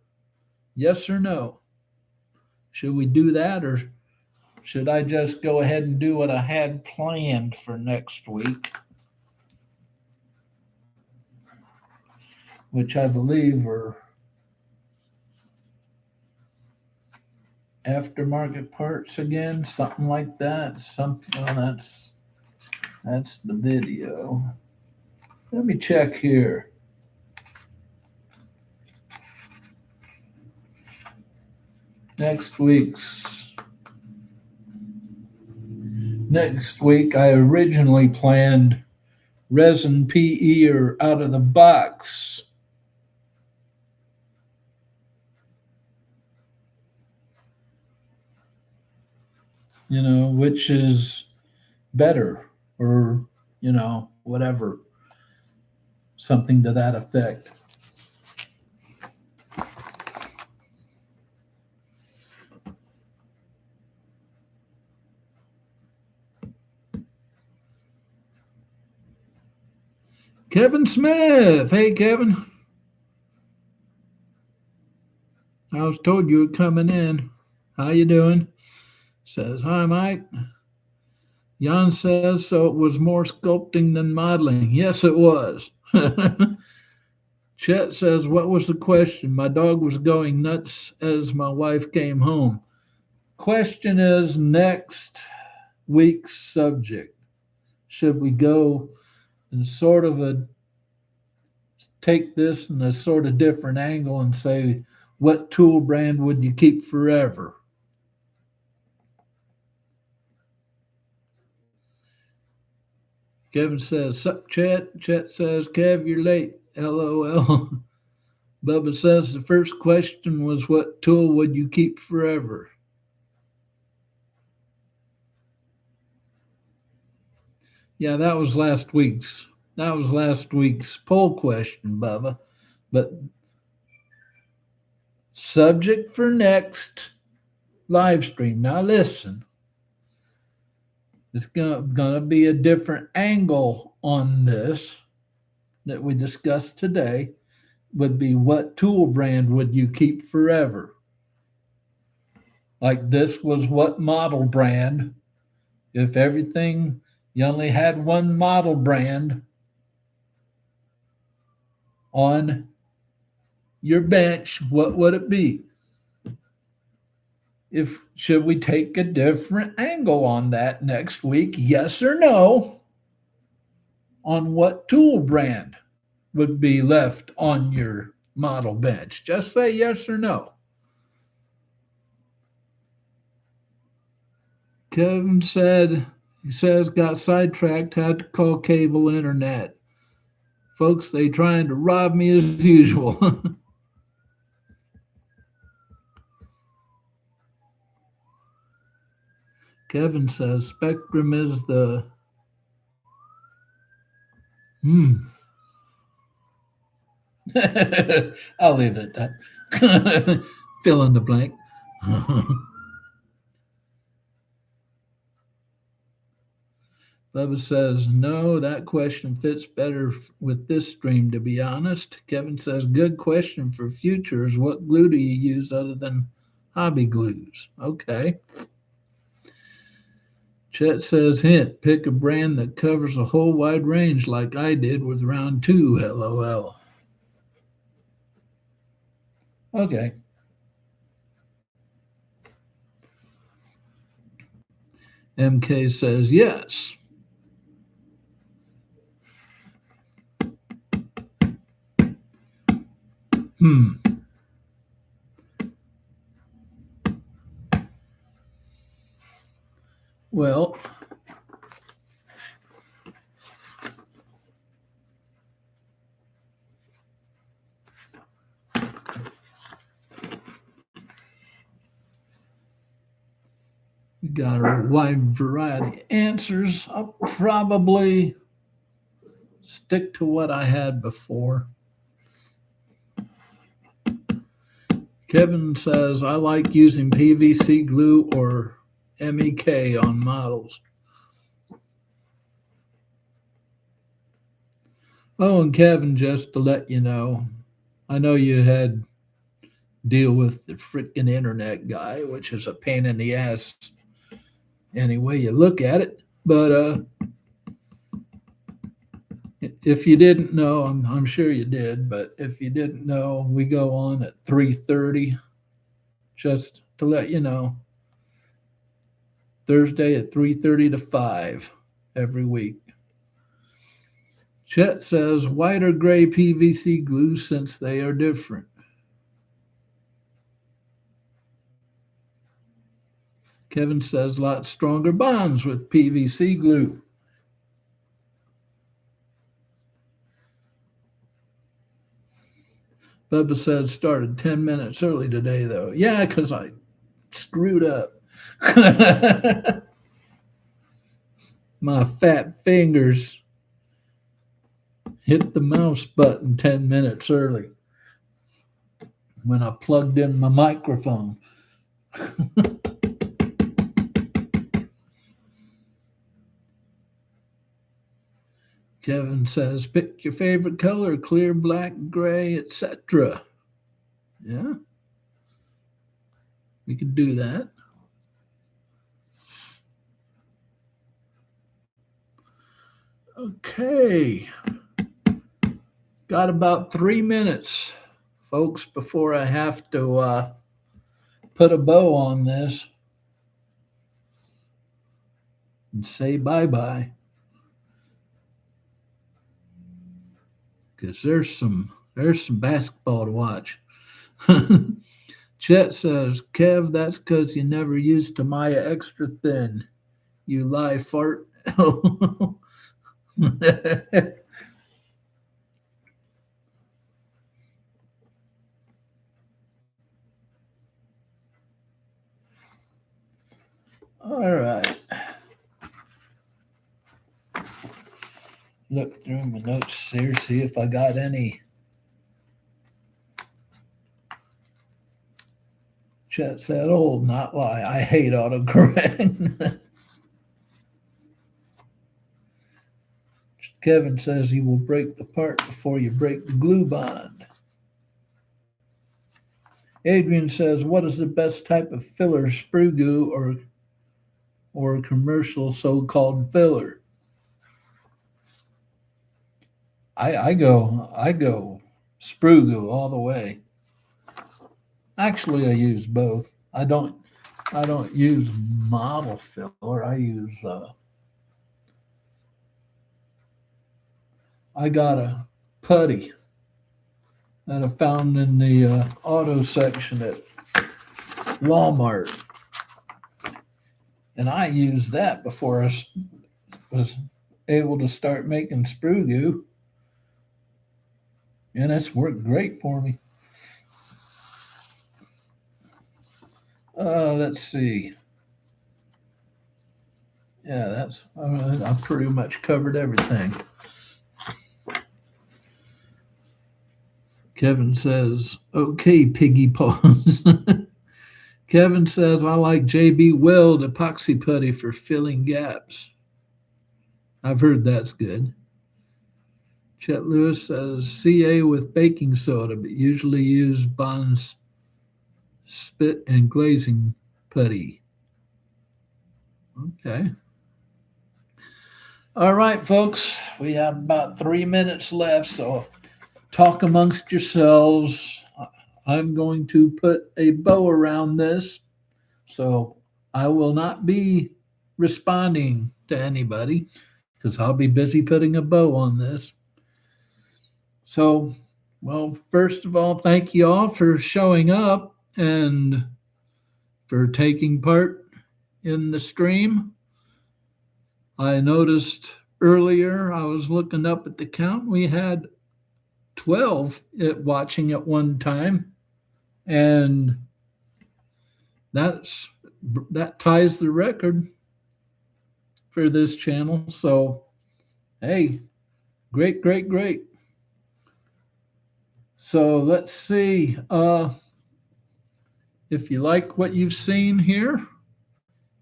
Yes or no? Should we do that, or should I just go ahead and do what I had planned for next week, which I believe are aftermarket parts again, something like that. That's the video. Let me check here. Next week, I originally planned resin PE or out of the box. Which is better, or, whatever, something to that effect. Kevin Smith. Hey, Kevin. I was told you were coming in. How you doing? Says, "Hi, Mike." Jan says, "So it was more sculpting than modeling." Yes, it was. Chet says, "What was the question? My dog was going nuts as my wife came home." Question is next week's subject. Should we go and sort of take this in a sort of different angle and say, what tool brand would you keep forever? Kevin says, sup, Chet? Chet says, Kev, you're late. LOL. Bubba says the first question was, what tool would you keep forever? Yeah, that was last week's. That was last week's poll question, Bubba. But subject for next live stream. Now listen, it's gonna be a different angle on this that we discussed today. Would be, what tool brand would you keep forever? Like this was, what model brand? If everything, you only had one model brand on your bench, what would it be? If should we take a different angle on that next week? Yes or no? On what tool brand would be left on your model bench? Just say yes or no. Kevin said, he says, got sidetracked, had to call cable internet. Folks, they trying to rob me as usual. Kevin says, Spectrum is the... I'll leave it at that. Fill in the blank. Bubba says, no, that question fits better with this stream, to be honest. Kevin says, good question for futures. What glue do you use other than hobby glues? Okay. Chet says, hint, pick a brand that covers a whole wide range like I did with round 2, LOL. Okay. MK says, yes. Well, we got a wide variety of answers. I'll probably stick to what I had before. Kevin says, I like using PVC glue or MEK on models. Oh, and Kevin, just to let you know, I know you had deal with the freaking internet guy, which is a pain in the ass any way you look at it. But if you didn't know, I'm sure you did, but if you didn't know, we go on at 3:30, just to let you know. Thursday at 3:30 to 5 every week. Chet says, white or gray PVC glue since they are different. Kevin says, lots stronger bonds with PVC glue. Bubba said, started 10 minutes early today, though. Yeah, because I screwed up. My fat fingers hit the mouse button 10 minutes early when I plugged in my microphone. Kevin says, pick your favorite color, clear, black, gray, etc. Yeah, we could do that. Okay. Got about 3 minutes, folks, before I have to put a bow on this and say bye-bye. Because there's some basketball to watch. Chet says, Kev, that's because you never used Tamiya Extra Thin. You lie fart. All right. Look through my notes here, see if I got any. Chet said, "Oh, not lie. I hate autocorrect." Kevin says he will break the part before you break the glue bond. Adrian says, "What is the best type of filler, sprue goo or commercial so-called filler?" I go sprue goo all the way. Actually, I use both. I don't use model filler. I got a putty that I found in the auto section at Walmart, and I used that before I was able to start making sprue goo, and it's worked great for me. Let's see. Yeah, I pretty much covered everything. Kevin says, "Okay, piggy paws." Kevin says, "I like JB Weld epoxy putty for filling gaps." I've heard that's good. Chet Lewis says, "CA with baking soda, but usually use Bond's spit and glazing putty." Okay. All right, folks. We have about 3 minutes left, so talk amongst yourselves. I'm going to put a bow around this, so I will not be responding to anybody because I'll be busy putting a bow on this. So, well, first of all, thank you all for showing up and for taking part in the stream. I noticed earlier, I was looking up at the count, we had 12 watching at one time, and that ties the record for this channel. So, hey, great, great, great. So let's see. If you like what you've seen here,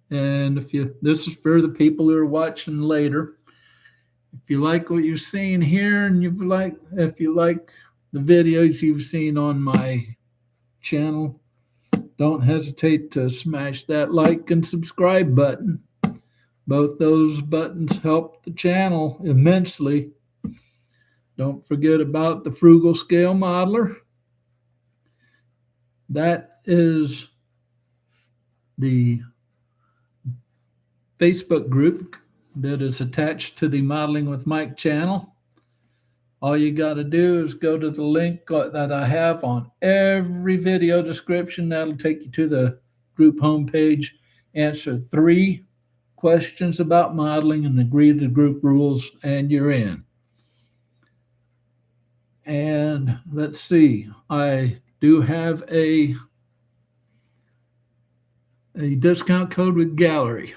and this is for the people who are watching later. If you like what you've seen here, and if you like the videos you've seen on my channel, don't hesitate to smash that like and subscribe button. Both those buttons help the channel immensely. Don't forget about the Frugal Scale Modeler. That is the Facebook group that is attached to the Modeling with Mike channel. All you got to do is go to the link that I have on every video description. That'll take you to the group homepage. Answer 3 questions about modeling and agree to the group rules, and you're in. And let's see, I do have a discount code with Gallery.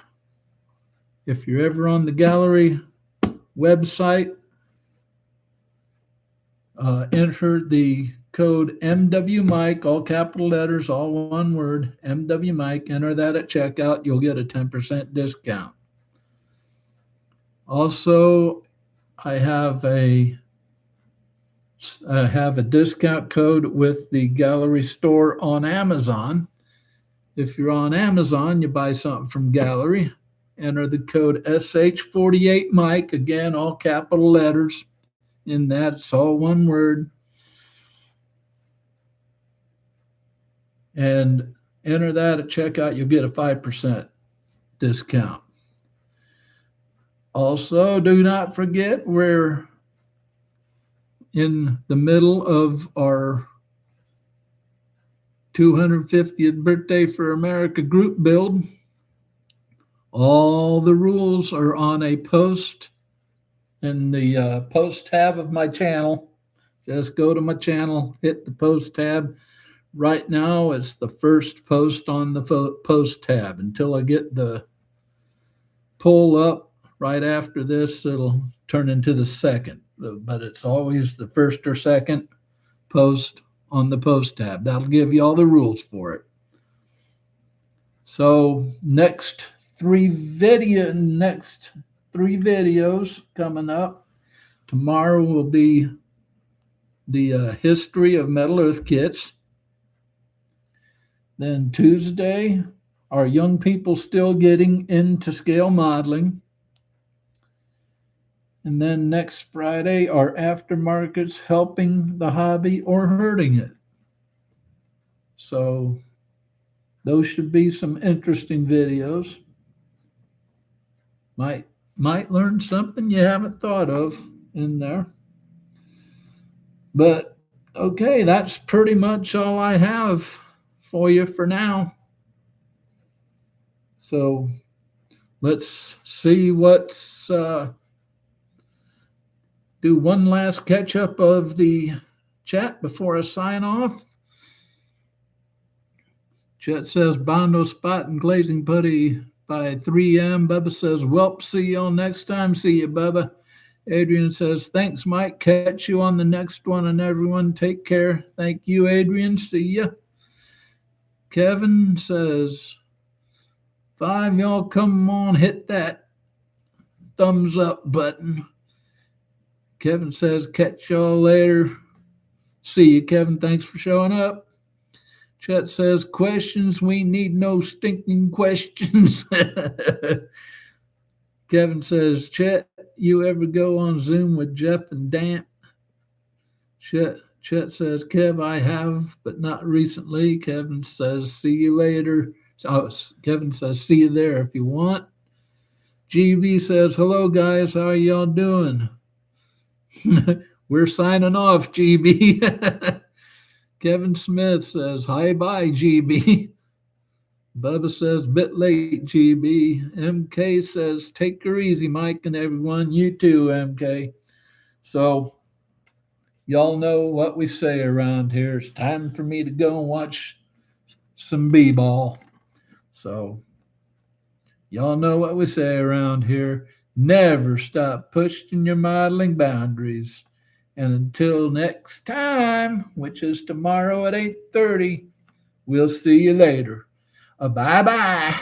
If you're ever on the Gallery website, enter the code MWMike, all capital letters, all one word, MWMike. Enter that at checkout. You'll get a 10% discount. Also, I have a discount code with the Gallery store on Amazon. If you're on Amazon, you buy something from Gallery, enter the code SH48Mike, again, all capital letters. In that, it's all one word. And enter that at checkout, you'll get a 5% discount. Also, do not forget, we're in the middle of our 250th birthday for America group build. All the rules are on a post in the post tab of my channel. Just go to my channel, hit the post tab. Right now, it's the first post on the post tab. Until I get the pull up right after this, it'll turn into the second. But it's always the first or second post on the post tab. That'll give you all the rules for it. So next three videos coming up. Tomorrow will be the history of Metal Earth kits. Then Tuesday, are young people still getting into scale modeling? And then next Friday, are aftermarkets helping the hobby or hurting it? So those should be some interesting videos. Might learn something you haven't thought of in there. But okay, that's pretty much all I have for you for now. So let's see what's do one last catch up of the chat before I sign off. Chat says Bondo Spot and Glazing Putty by 3M. Bubba says, "Welp, see y'all next time." See you, Bubba. Adrian says, "Thanks, Mike. Catch you on the next one, and everyone take care." Thank you, Adrian. See ya. Kevin says, "5, y'all come on, hit that thumbs up button." Kevin says, "Catch y'all later." See you, Kevin. Thanks for showing up. Chet says, "Questions? We need no stinking questions." Kevin says, "Chet, you ever go on Zoom with Jeff and Dan?" Chet says, "Kev, I have, but not recently." Kevin says, "See you later." Kevin says, "See you there if you want." GB says, "Hello, guys. How are y'all doing?" We're signing off, GB. Kevin Smith says, "Hi, bye, GB." Bubba says, "Bit late, GB." MK says, "Take her easy, Mike and everyone." You too, MK. So, y'all know what we say around here. It's time for me to go and watch some b-ball. So, y'all know what we say around here. Never stop pushing your modeling boundaries. And until next time, which is tomorrow at 8:30, we'll see you later. Bye-bye.